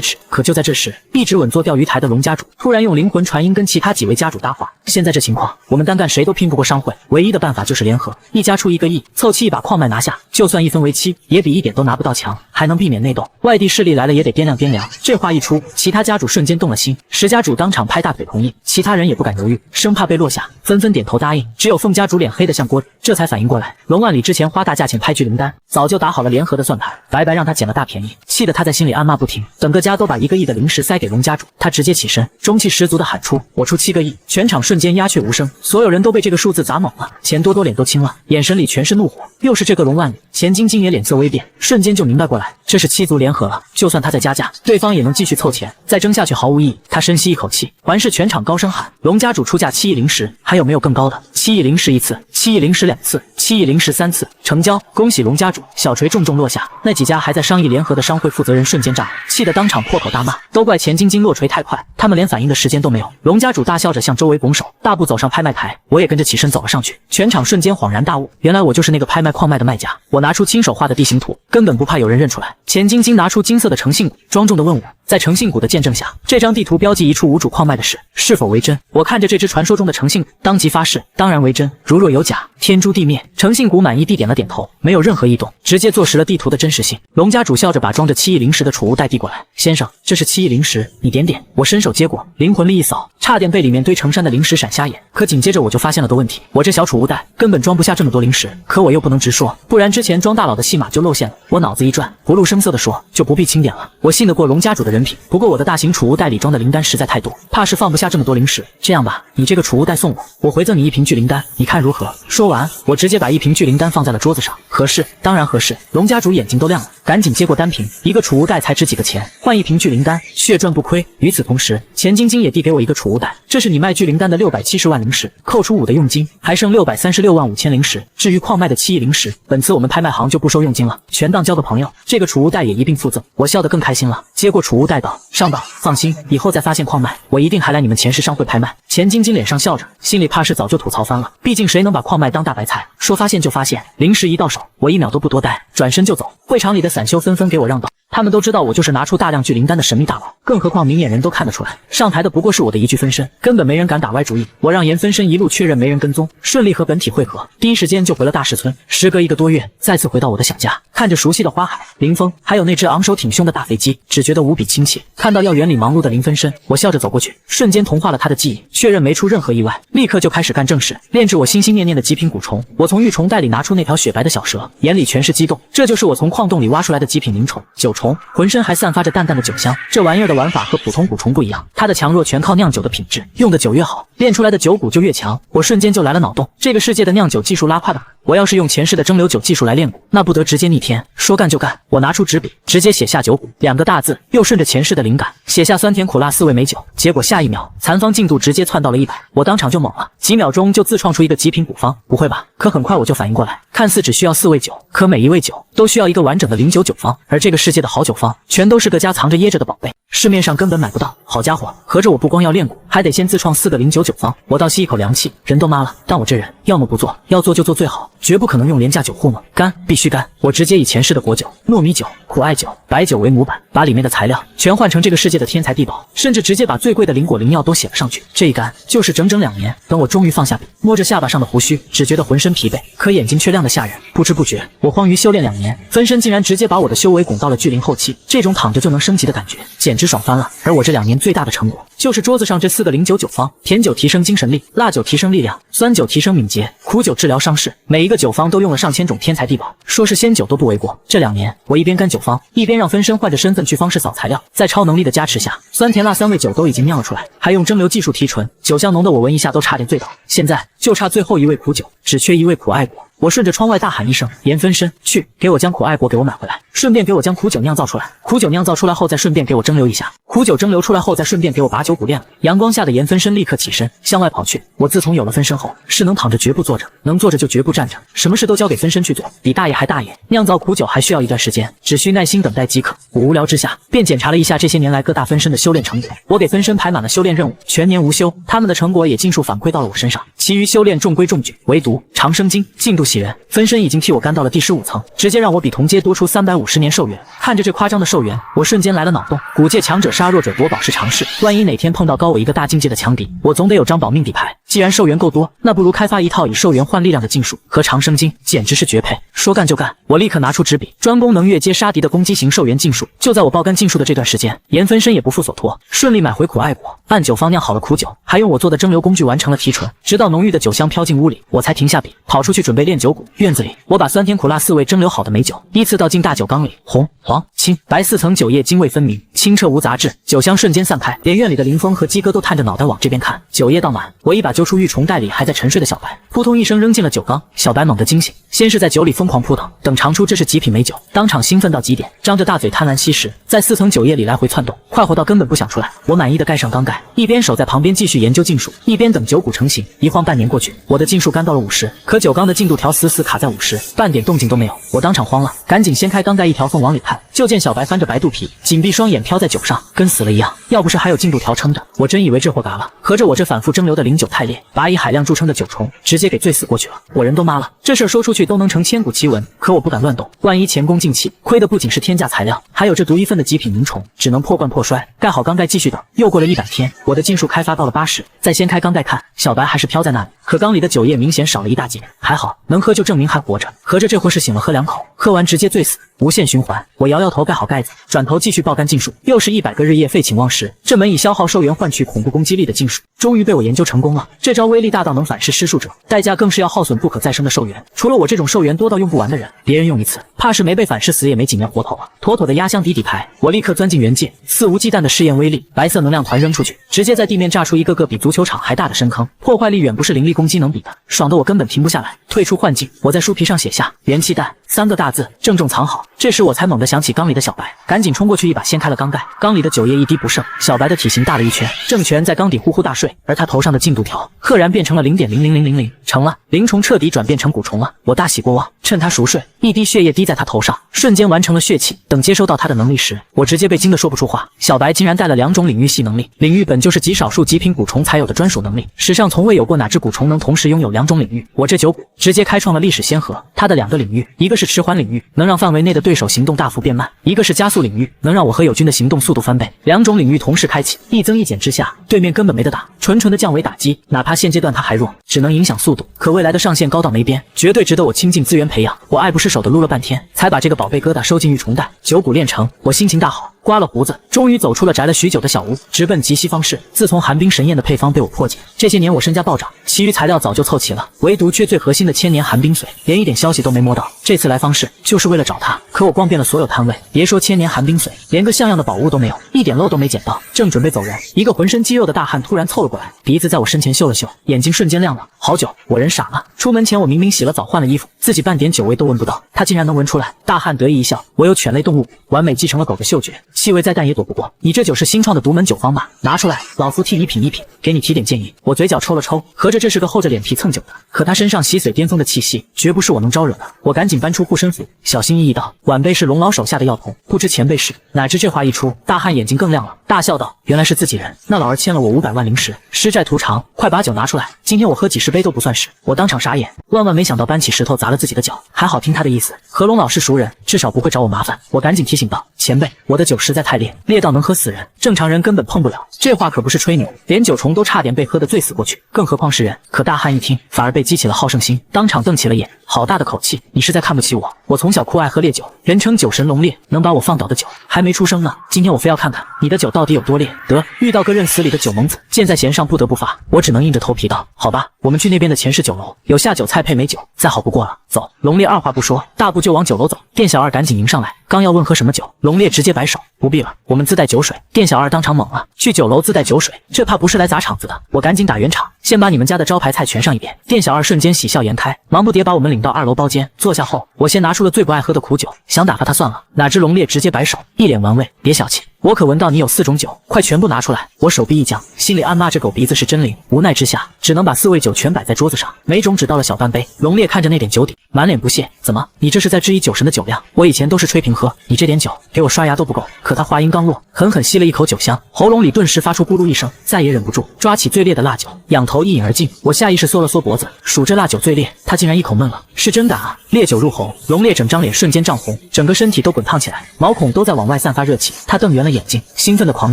齒。可就在這時，一直穩坐釣魚台的龍家主突然用靈魂傳音跟其他幾位家主搭話：“現在這情況，我們單幹誰都拼不過商會，唯一的辦法就是聯合，一家出1個億，湊齊一把礦脈拿下，就算1分為7，也比1點都拿不到強，還能避免內鬥。外地勢力來了也得掂量掂量。”這話一出，其他家主瞬間動了心，10家主當場拍大腿同意，其他人也不敢猶豫，生怕被落下，紛紛點頭答應。只有鳳家主臉黑得像鍋子，這才反應過來，龍萬里之前花大價錢拍聚靈丹，早就打好了聯合的算盤，白白讓他撿了大便宜，氣得他在心裡暗罵不停。等各家都把1個億的靈石塞給龍家主，他直接起身，中氣十足地喊出：“我出7個億！”全場瞬間鴉雀無聲，所有人都被這個數字砸懵了。錢多多臉都青了，眼神裡全是怒火。又是這個龍萬里，錢晶晶也臉色微變，瞬間就明白過來，這是7族聯合了，就算他再加價，對方也能繼續湊錢，再爭下去毫無意義。他深吸一口氣，環視全場高聲喊：“龍家主出價7億靈石，還有沒有更高的？7億靈石1次，7億靈石2次，7億靈石3次，成交！”恭喜龍家主！小錘重重落下，那幾家還在商議聯合的商會負責人瞬間炸了，氣得當場破口大罵，都怪錢晶晶落錘太快，他們連反應的時間都沒有。龍家主大笑着向周圍拱手，大步走上拍賣台，我也跟着起身走了上去。全場瞬間恍然大悟，原來我就是那個拍賣礦脈的賣家。我拿出親手畫的地形圖，根本不怕有人認出來。錢晶晶拿出金色的誠信鼓，莊重地問我，在誠信鼓的見證下，這張地圖標記一處無主礦脈的事，是否為真？我看着這隻傳說中的誠信鼓，當即發誓，當然為真，如若有假，天誅地滅。誠信鼓滿意地點了點頭，沒有任何異動，直接坐實了地圖的真實性。龍家主笑着把裝着7億靈石的儲物袋遞過來，先生，這是7億靈石，你點點。我伸手接過，靈魂力一掃，差點被裡面堆成山的靈石閃瞎眼。可緊接着我就發現了個問題，我這小儲物袋根本裝不下這麼多靈石，可我又不能直說，不然之前裝大佬的戲碼就露餡了。我腦子一轉，不露聲色地說，就不必清點了。我信得過龍家主的人品，不過我的大型儲物袋裡裝的靈丹實在太多，怕是放不下這麼多靈石。這樣吧，你這個儲物袋送我，我回贈你1瓶聚靈丹，你看如何？說完，我直接把1瓶聚靈丹放在了桌子上。合適，當然合適。龍家主眼睛都亮了，趕緊接過单瓶，一個儲物袋才值幾個錢，換1瓶聚靈丹，血賺不虧。與此同時，錢晶晶也遞給我一個儲物袋，這是你賣聚靈丹的670萬靈石，扣除5的佣金，還剩636萬5千靈石。至於礦脈的7億靈石，本次我們拍賣行就不收佣金了，全當交個朋友。這個儲物袋也一併附贈。我笑得更開心了，接過儲物袋道：“上道，放心，以後再發現礦脈，我一定還來你們錢石商會拍賣。”錢晶晶臉上笑着，心裡怕是早就吐槽翻了，畢竟誰能把礦脈當大白菜？說發現就發現，靈石一到手，我1秒都不多待，轉身就走。會場裡的散修紛紛給我讓道。他們都知道我就是拿出大量聚灵丹的神秘大佬，更何況明眼人都看得出来，上台的不过是我的一具分身，根本没人敢打歪主意。我讓严分身一路確認沒人跟蹤，順利和本體會合，第一時間就回了大石村。時隔1個多月，再次回到我的小家，看着熟悉的花海、林峰，還有那只昂首挺胸的大飛機，只覺得無比親切。看到藥園裡忙碌的林分身，我笑着走過去，瞬間同化了他的記憶，確認沒出任何意外，立刻就開始幹正事，煉制我心心念念的極品蠱蟲。我從玉蟲袋裡拿出那條雪白的小蛇，眼裡全是激動，這就是我從礦洞裡挖出來的極品靈蟲酒蟲，渾身還散發着淡淡的酒香。這玩意兒的玩法和普通蠱蟲不一樣，它的強弱全靠釀酒的品質，用的酒越好，煉出來的酒蠱就越強。我瞬間就來了腦洞，這個世界的釀酒技術拉胯的很，我要是用前世的蒸餾酒技術來煉蠱，那不得直接逆天。說幹就幹，我拿出紙筆，直接寫下酒蠱2個大字，又順着前世的靈感寫下酸甜苦辣4味美酒。結果下一秒，殘方進度直接竄到了100，我當場就懵了，幾秒鐘就自創出一個極品蠱方，不會吧？可很快我就反應過來，看似只需要4味酒，可每一味酒都需要一個完整的09酒方，而這個世界的好酒方全都是各家藏着掖着的寶貝，市面上根本買不到。好家伙，合着我不光要煉蠱，還得先自創4個09酒方。我倒吸一口涼氣，人都麻了，但我這人要麼不做，要做就做最好，絕不可能用廉價酒糊弄。幹，必須幹！我直接以前世的果酒、糯米酒、苦艾酒、白酒為模板，把裡面的材料全換成這個世界的天才地寶，甚至直接把最貴的靈果靈藥都寫了上去。這一幹就是整整2年。等我終於放下筆，摸着下巴上的鬍鬚，只覺得渾身疲憊，可眼睛卻亮得嚇人。不知不覺，我荒於修煉2年，分身竟然直接把我的修為拱到了巨靈後期，這種躺着就能升級的感覺，簡直爽翻了。而我這2年最大的成果，就是桌子上這4個09酒方：甜酒提升精神力，辣酒提升力量，酸酒提升敏捷，苦酒治療傷勢。每一個酒方都用了上千種天才地寶，說是仙酒都不為過。這2年，我一邊幹酒方，一邊讓分身換着身份去方式掃材料，在超能力的加持下，酸甜辣3味酒都已經釀了出來，還用蒸餾技術提纯，酒香濃的我聞一下都差點醉倒。現在就差最後1味苦酒，只缺1味苦艾果。我順着窗外大喊一聲：“嚴分身，去給我將苦艾果給我買回来，順便給我将苦酒釀造出來。苦酒釀造出來後，再順便給我蒸餾一下。苦酒蒸餾出來後，再順便給我把酒蠱煉了。”陽光下的嚴分身立刻起身向外跑去。我自從有了分身後，是能躺着絕不坐着，能坐着就絕不站着，什麼事都交給分身去做，比大爺還大爺。釀造苦酒還需要一段時間，只需耐心等待即可。我無聊之下便檢查了一下這些年來各大分身的修煉成果，我給分身排滿了修煉任務，全年無休，他們的成果也盡數反饋到了我身上。其餘修煉中規中矩，唯獨長生經进度喜人，分身已經替我幹到了第15層，直接讓我比同階多出350年壽元。看着這誇張的壽元，我瞬間來了腦洞：古界強者殺弱者奪寶是常事，萬一哪天碰到高我一個大境界的強敵，我總得有張保命底牌。既然壽元夠多，那不如開發一套以壽元換力量的禁術，和長生經簡直是絕配。說幹就幹，我立刻拿出紙筆，專攻能越階殺敵的攻擊型壽元禁術。就在我爆幹禁術的這段時間，嚴分身也不負所托，順利買回苦艾果，按酒方釀好了苦酒，還用我做的蒸餾工具完成了提純，直到濃郁的酒香飄進屋裡，我才停下筆，跑出去準備煉酒蠱。院子裡，我把酸甜苦辣4味蒸餾好的美酒依次倒進大酒缸裡，紅、黃、青、白4層酒液涇渭分明，清澈無雜質，酒香瞬間散開，連院裡的林峰和雞哥都探着腦袋往這邊看。酒液倒滿，我一把揪出玉蟲袋裡還在沉睡的小白，撲通一聲扔進了酒缸。小白猛地驚醒，先是在酒裡瘋狂撲騰，等嘗出這是極品美酒，當場興奮到極點，張着大嘴貪婪吸食，在4層酒液裡來回竄動，快活到根本不想出來。我滿意的蓋上缸蓋，一邊守在旁邊繼續研究禁術，一邊等酒蠱成型。一晃半年過去，我的禁術幹到了50，可酒缸的進度條死死卡在50，半點動靜都沒有。我當场慌了，趕緊掀開缸蓋一條縫往裡看，就見小白翻着白肚皮，緊閉雙眼飄在酒上，跟死了一樣。要不是還有進度條撐着，我真以為這貨嘎了。合着我這反复蒸餾的靈酒太烈，把以海量著稱的酒蟲直接給醉死過去了。我人都麻了，這事兒說出去都能成千古奇聞，可我不敢亂動，萬一前功盡棄，虧的不僅是天價材料，還有這獨一份的極品靈蟲，只能破罐破摔。蓋好缸蓋繼續等，又過了100天，我的禁術開發到了80，再掀開缸蓋看，小白還是飄在那裡，可缸裡的酒液明顯少了一大截。還好能喝就證明還活着，合着這貨是醒了喝2口，喝完直接醉死，無限循環。我搖搖頭蓋好蓋子，轉頭繼續爆幹禁術，又是100個日夜廢寢忘食。這門以消耗壽元換取恐怖攻擊力的禁術終於被我研究成功了，這招威力大到能反噬施術者，代價更是要耗損不可再生的壽元。除了我這種壽元多到用不完的人，別人用一次怕是沒被反噬死也沒幾年活頭了。妥妥的壓箱底底牌，我立刻鑽進原界，肆無忌憚的試驗威力，白色能量團扔出去，直接在地面炸出一個個比足球場還大的深坑，破壞力遠不是灵力攻擊能比的，爽得我根本停不下來。退出幻境，我在書皮上寫下元氣彈3個大字，郑重藏好。這時我才猛地想起缸裡的小白，趕緊衝過去一把掀開了缸蓋，缸裡的酒液一滴不剩，小白的體型大了一圈，正拳在缸底呼呼大睡，而他頭上的进度條赫然变成了0.00000，成了，灵虫徹底轉變成蠱蟲了。我大喜過望，趁他熟睡，一滴血液滴在他頭上，瞬間完成了血氣。等接收到他的能力時，我直接被驚得說不出話。小白竟然帶了2種領域系能力，領域本就是極少數極品蠱蟲才有的專屬能力，史上從未有過哪只蠱虫能同時擁有2種領域。我這酒蠱直接開創了歷史先河，它的2個領域，一個是遲緩領域能讓範圍內的對手行動大幅變慢，一個是加速領域，能讓我和友軍的行動速度翻倍。兩種領域同時開啟，一增一減之下，對面根本沒得打，純純的降維打擊。哪怕現階段他還弱，只能影響速度，可未來的上限高到沒邊，絕對值得我傾盡資源培養。我愛不釋手的擼了半天，才把這個寶貝疙瘩收進玉蟲袋。九股煉成，我心情大好。刮了鬍子，終於走出了宅了許久的小屋，直奔極西方市。自從寒冰神焰的配方被我破解，這些年我身家暴漲，其餘材料早就湊齊了，唯獨缺最核心的千年寒冰水，連一點消息都沒摸到。這次來方市就是為了找它，可我逛遍了所有攤位，別說千年寒冰水，連個像樣的寶物都沒有，一點漏都沒撿到。正準備走人，一個渾身肌肉的大漢突然湊了過來，鼻子在我身前嗅了嗅，眼睛瞬間亮了。好久，我人傻了。出門前我明明洗了澡換了衣服，自己半點酒味都聞不到，他竟然能聞出來。大漢得意一笑，我有犬類動物，完美繼承了狗的嗅覺，气味再淡也躲不過。你這酒是新創的独門酒方吧？拿出来，老夫替你品一品，給你提點建議。我嘴角抽了抽，合着這是個厚着臉皮蹭酒的，可他身上洗髓巔峰的氣息，絕不是我能招惹的。我趕緊搬出護身符，小心翼翼道：“晚輩是龍老手下的藥童，不知前輩是。”哪知這話一出，大漢眼睛更亮了，大笑道：“原來是自己人，那老兒欠了我500萬靈石，屍債圖長，快把酒拿出來，今天我喝幾十杯都不算事。”我當場傻眼，萬萬沒想到搬起石頭砸了自己的腳，還好聽他的意思，和龍老是熟人，至少不會找我麻煩。我趕緊提醒道：“前輩，我的酒實在太烈，烈到能喝死人，正常人根本碰不了。”這話可不是吹牛，連九重都差點被喝得醉死過去，更何況是人。可大漢一聽，反而被激起了好勝心，當場瞪起了眼，好大的口氣，你是在看不起我？我從小酷愛喝烈酒，人稱酒神龙烈，能把我放倒的酒還沒出生呢，今天我非要看看你的酒到底有多烈。得，遇到個認死理的酒蒙子，箭在弦上不得不發，我只能硬着頭皮道：“好吧，我們去那邊的前世酒樓，有下酒菜配美酒，再好不過了。”走。龙烈二話不說，大步就往酒樓走。店小二趕緊迎上來，剛要問喝什麼酒，龙烈直接擺手：“不必了，我們自帶酒水。”店小二當場懵了，去酒樓自帶酒水，這怕不是來砸場子的。我趕緊打圓場，先把你們家的招牌菜全上一遍。店小二瞬間喜笑顏開，忙不迭把我們領到2樓包間。坐下後，我先拿出了最不愛喝的苦酒，想打發他算了，哪知龙烈直接擺手，一臉玩味：“別小氣，我可聞到你有4種酒，快全部拿出來。”我手臂一僵，心裡暗罵這狗鼻子是真靈，無奈之下只能把4味酒全擺在桌子上，每種只倒了小半杯。龍烈看着那點酒底，滿臉不屑：“怎麼，你這是在質疑酒神的酒量？我以前都是吹瓶喝，你這點酒給我刷牙都不夠。”可他話音剛落，狠狠吸了一口酒香，喉嚨裡頓時發出咕嚕一聲，再也忍不住，抓起最烈的辣酒，仰頭一飲而盡。我下意識縮了縮脖子，數這辣酒最烈，他竟然一口悶了，是真敢啊！烈酒入喉，龍烈整張臉瞬間漲紅，整個身體都滾燙起來，毛孔都在往外散發熱氣。他瞪圓了眼睛，興奮地狂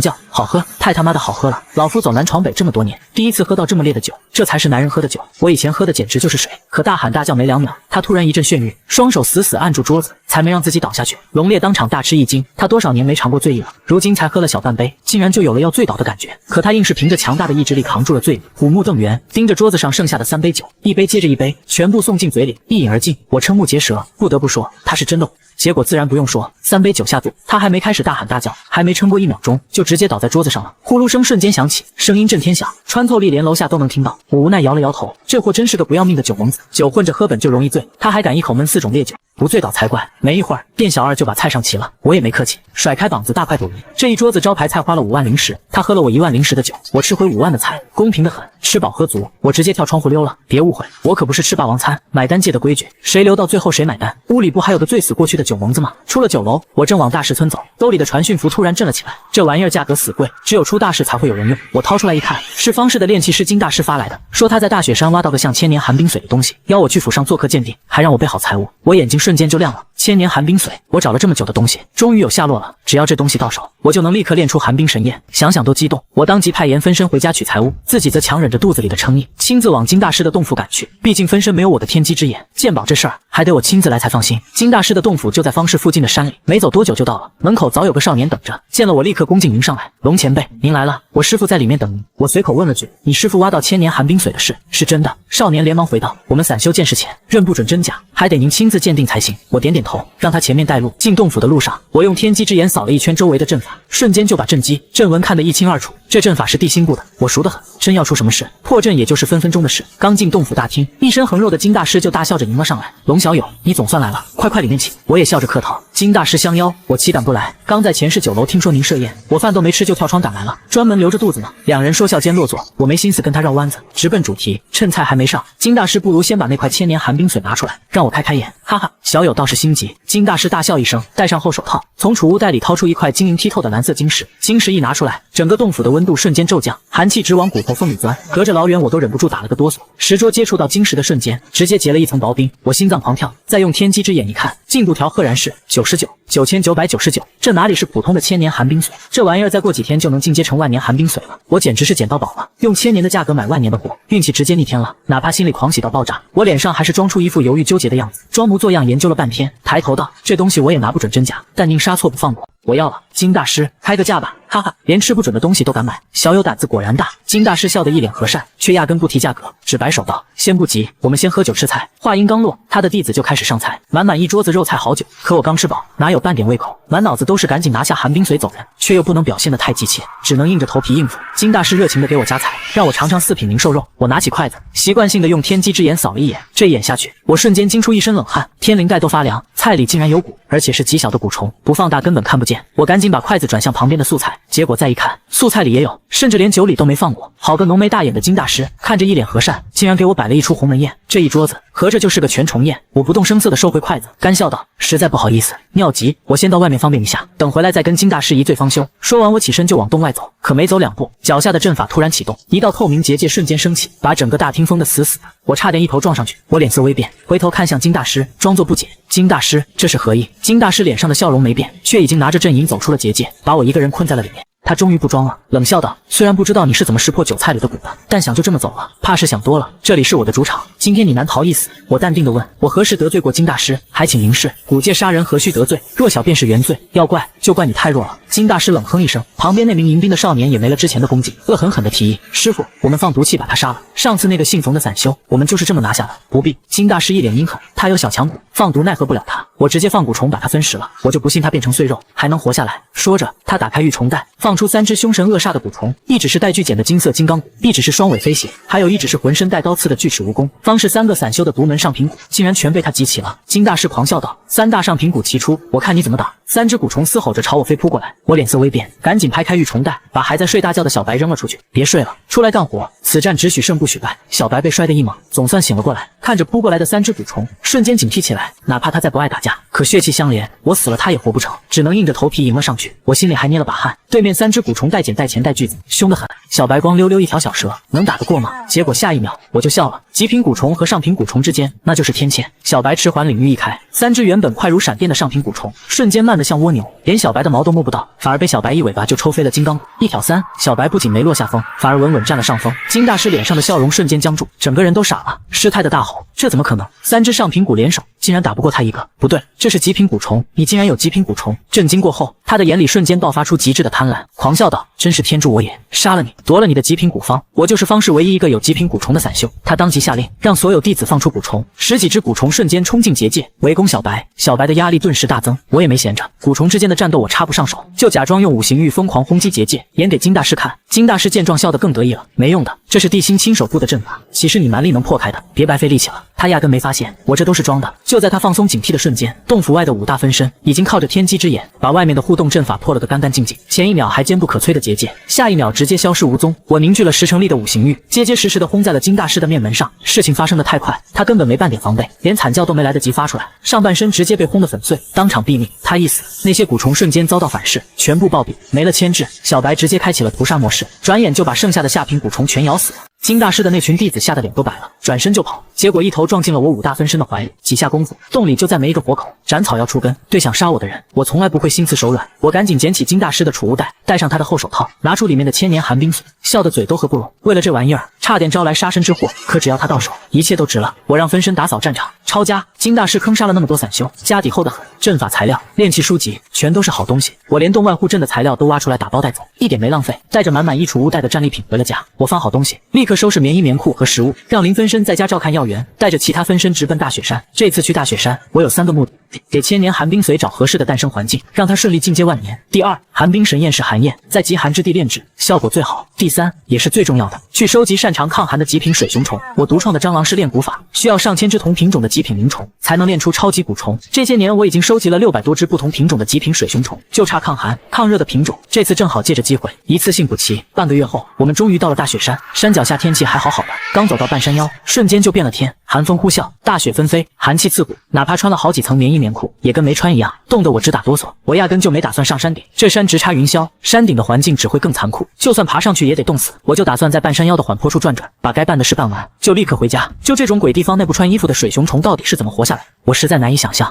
叫：“好喝，太他媽的好喝了！老夫走南闖北這麼多年，第一次喝到這麼烈的酒，這才是男人喝的酒。我以前喝的簡直就是水。”可大喊大叫沒2秒，他突然一陣眩暈，雙手死死按住桌子，才沒讓自己倒下去。龍烈當場大吃一驚，他多少年沒嘗過醉意了，如今才喝了小半杯，竟然就有了要醉倒的感覺。可他硬是憑着強大的意志力扛住了醉意，虎目瞪圓，盯着桌子上剩下的3杯酒，一杯接着一杯，全部送進嘴裡，一飲而盡。我瞠目結舌，不得不說，他是真的。結果自然不用說，3杯酒下肚，他還沒開始大喊大叫，還沒撐過1秒鐘，就直接倒在桌子上了。呼嚕聲瞬間響起，聲音震天響，穿透力連樓下都能聽到。我無奈搖了搖頭，這貨真是個不要命的酒蒙子，酒混着喝本就容易醉，他還敢一口悶4種烈酒，不醉倒才怪。没一會兒，店小二就把菜上齊了，我也沒客氣，甩開膀子大快朵頤。這一桌子招牌菜花了5萬靈石，他喝了我1萬靈石的酒，我吃回5萬的菜，公平的很。吃飽喝足，我直接跳窗戶溜了。別誤會，我可不是吃霸王餐，買單界的規矩，誰留到最後誰買單。屋裡不還有個醉死過去的酒蒙子嗎？出了酒樓，我正往大石村走，兜裡的傳訊符突然震了起來。這玩意兒價格死貴，只有出大事才會有人用。我掏出來一看，是方氏的煉器師金大師發來的，說他在大雪山挖到個像千年寒冰水的東西，邀我去府上做客鑑定，還讓我備好財物。我眼睛瞬間就亮了，千年寒冰水，我找了這麼久的東西，終於有下落了。只要這東西到手，我就能立刻煉出寒冰神焰，想想都激動。我當即派言分身回家取財物，自己則強忍着肚子裡的誠意，親自往金大師的洞府趕去。畢竟分身沒有我的天機之眼，鑑寶這事兒還得我親自來才放心。金大師的洞府就在方氏附近的山裡，沒走多久就到了。門口早有個少年等着，見了我立刻恭敬迎上來：“龍前輩，您來了，我師父在裡面等您。”我隨口問了句：“你師父挖到千年寒冰水的事是真的？”少年連忙回道：“我們散修見識淺，認不準真假，還得您親自鑑定才行。”我點點頭，讓他前面帶路。進洞府的路上，我用天機之眼掃了一圈周圍的陣法，瞬間就把陣機、陣紋看得一清二楚。這陣法是地心布的，我熟得很，真要出什麼事，破陣也就是分分鐘的事。剛進洞府大廳，一身橫肉的金大師就大笑着迎了上來：“龍小友，你總算來了，快裡面請。”我也笑着客套：“金大師相邀，我豈敢不來？剛在前世酒樓聽說您設宴，我飯都沒吃就跳窗趕來了，專門留着肚子呢。”兩人說笑間落座，我沒心思跟他繞彎子，直奔主題。趁菜還沒上，金大師不如先把那塊千年寒冰水拿出來，讓我開開眼。哈哈，小友倒是心急，金大師大笑一聲，戴上厚手套，從儲物袋裡掏出一塊晶瑩剔透的藍色晶石。晶石一拿出來，整個洞府的溫度瞬間驟降，寒气直往骨头縫裡鑽，隔着老遠我都忍不住打了個哆嗦。石桌接觸到晶石的瞬間，直接結了一層薄冰，我心臟狂跳。再用天機之眼一看，進度條赫然是99、9999，這哪裡是普通的1000年寒冰髓？這玩意兒再過幾天就能進階成10000年寒冰髓了，我簡直是撿到寶了！用1000年的價格買10000年的貨，運氣直接逆天了。哪怕心裡狂喜到爆炸，我臉上還是裝出一副猶豫糾結的樣子，裝模作樣研究了半天，抬頭道：“這東西我也拿不準真假，但寧殺錯不放過。”我要了，金大師開個價吧，哈哈，連吃不準的東西都敢買，小友膽子果然大。金大師笑得一臉和善，卻壓根不提價格，只擺手道：“先不急，我們先喝酒吃菜。”話音剛落，他的弟子就開始上菜，滿滿一桌子肉菜好酒。可我剛吃飽，哪有半點胃口，滿腦子都是趕緊拿下寒冰髓走人，卻又不能表現得太急切，只能硬着頭皮應付。金大師熱情地給我加菜，讓我嘗嘗4品靈獸肉。我拿起筷子，習慣性地用天機之眼掃了一眼，這一眼下去，我瞬間驚出一身冷汗，天靈蓋都發涼。菜裡竟然有蠱，而且是極小的蠱蟲，不放大根本看不見。我趕緊把筷子轉向旁邊的素菜，結果再一看，素菜裡也有，甚至連酒裡都沒放過。好個濃眉大眼的金大師，看着一臉和善，竟然給我擺了一出鸿门宴。這一桌子合着就是個全蟲宴。我不動聲色地收回筷子，乾笑道：“實在不好意思，尿急，我先到外面方便一下，等回來再跟金大師一醉方休。”說完，我起身就往洞外走，可沒走2步，腳下的陣法突然啟動，一道透明結界瞬間升起，把整個大廳封得死死的。我差點一頭撞上去，我臉色微變，回頭看向金大師，裝作不解：“金大師，這是何意？”金大師臉上的笑容沒變，卻已經拿着陣營走出了結界，把我一個人困在了裡面。他終於不裝了，冷笑道：“雖然不知道你是怎麼識破韭菜裡的蠱的，但想就這麼走了，怕是想多了。這裡是我的主場，今天你難逃一死。”我淡定地問：“我何時得罪過金大師？還請明示。古界殺人何須得罪？弱小便是原罪。要怪就怪你太弱了。”金大師冷哼一聲，旁邊那名迎賓的少年也沒了之前的恭敬，惡狠狠地提議：“師傅，我們放毒氣把他殺了。上次那個姓馮的散修，我們就是這麼拿下的。”不必。金大師一臉陰狠：“他有小强蠱，放毒奈何不了他。我直接放蛊蟲把他分食了，我就不信他變成碎肉還能活下来。”說着，他打開玉蟲袋，放出3只凶神惡煞的蛊蟲，一只是带巨茧的金色金刚蛊，一只是双尾飞蝎，还有一只是浑身带刀刺的巨齿蜈蚣。方是3個散修的獨門上品蠱，竟然全被他集齊了。金大師狂笑道：“3大上品蠱齊出，我看你怎麼打！”3只蛊蟲嘶吼着朝我飛撲過來，我臉色微變，趕緊拍開玉蟲袋，把還在睡大覺的小白扔了出去：“別睡了，出來幹活！此戰只許勝不許敗。”小白被摔得一猛，總算醒了過來，看着撲過來的3只蛊蟲，瞬間警惕起來。哪怕他再不愛打架，可血氣相連，我死了他也活不成，只能硬着頭皮迎了上去。我心裡還捏了把汗。对面3只蛊蟲带剪带鉗带锯子，凶得很。小白光溜溜一條小蛇，能打得過嗎？結果下一秒我就笑了。極品蠱蟲和上品蠱蟲之間，那就是天堑。小白遲緩領域一開，3只原本快如閃電的上品蠱蟲，瞬間慢得像蝸牛，連小白的毛都摸不到，反而被小白一尾巴就抽飛了金剛蠱。1挑3，小白不僅沒落下風，反而穩穩占了上風。金大師臉上的笑容瞬間僵住，整個人都傻了，失態的大吼：“這怎麼可能？3只上品蠱聯手，竟然打不過他一個？不對，這是極品蠱蟲，你竟然有極品蠱蟲！”震驚過後，他的眼裡瞬間爆發出極致的貪婪，狂笑道：“真是天助我也！殺了你，奪了你的極品蠱方，我就是方氏唯一一個有極品蠱蟲的散修。”他當即下令，讓所有弟子放出蠱蟲，10幾只蠱蟲瞬間衝進結界，圍攻小白。小白的壓力頓時大增，我也沒閒着，蠱蟲之間的戰鬥我插不上手，就假裝用5行玉瘋狂轟擊結界，演給金大師看。金大師見狀笑得更得意了：“沒用的，這是地心親手布的陣法，豈是你蠻力能破開的？別白費力氣了。”他壓根沒發現我這都是裝的。就在他放鬆警惕的瞬間，洞府外的5大分身已經靠着天機之眼把外面的互動陣法破了個乾乾淨淨，前一秒還堅不可摧的結界，下一秒直接消失無蹤。我凝聚了10成力的5行玉，結結實實的轟在了金大師的面門上。事情發生的太快，他根本沒半點防備，連慘叫都沒來得及發出來，上半身直接被轟得粉碎，當場斃命。他一死，那些蠱虫瞬間遭到反噬，全部暴斃，沒了牽制。小白直接開啟了屠殺模式，轉眼就把剩下的下品蠱蟲全咬死了。金大師的那群弟子嚇得臉都白了，轉身就跑，結果一頭撞進了我5大分身的懷裡。幾下功夫，洞裡就再沒一個活口。斬草要除根，對想殺我的人，我從來不會心慈手軟。我趕緊撿起金大師的儲物袋，戴上他的厚手套，拿出裡面的1000年寒冰髓，笑得嘴都合不攏。為了這玩意兒，差點招來殺身之禍，可只要他到手，一切都值了。我讓分身打掃戰場，抄家。金大師坑殺了那麼多散修，家底厚得很，陣法材料、煉器書籍全都是好東西。我連洞外護陣的材料都挖出來打包帶走，一點沒浪費。帶着滿滿一儲物袋的戰利品回了家，我放好東西，立刻收拾棉衣棉褲和食物，讓林分身在家照看藥源，帶着其他分身直奔大雪山。這次去大雪山，我有3個目的：給1000年寒冰髓找合適的誕生環境，讓它順利進階10000年；第2，寒冰神焰是寒焰，在極寒之地煉制，效果最好；第3，也是最重要的，去收集擅長抗寒的極品水熊虫。我獨創的蟑螂式煉蠱法，需要上千只同品種的極品灵虫才能練出超級蛊虫。这些年我已經收集了600多只不同品種的極品水熊虫，就差抗寒、抗熱的品種。這次正好借着機會一次性補齊。半個月後，我們終於到了大雪山。山腳下天氣還好好的，剛走到半山腰，瞬間就變了天，寒風呼嘯，大雪紛飛，寒氣刺骨。哪怕穿了好幾層棉衣棉褲，也跟沒穿一樣，凍得我直打哆嗦。我壓根就沒打算上山頂，這山直插雲霄，山頂的環境只會更殘酷，就算爬上去也得凍死。我就打算在半山腰的緩坡處轉轉，把該辦的事辦完，就立刻回家。就這種鬼地方內不穿衣服的水熊蟲到底是怎麼活下來？我實在難以想象。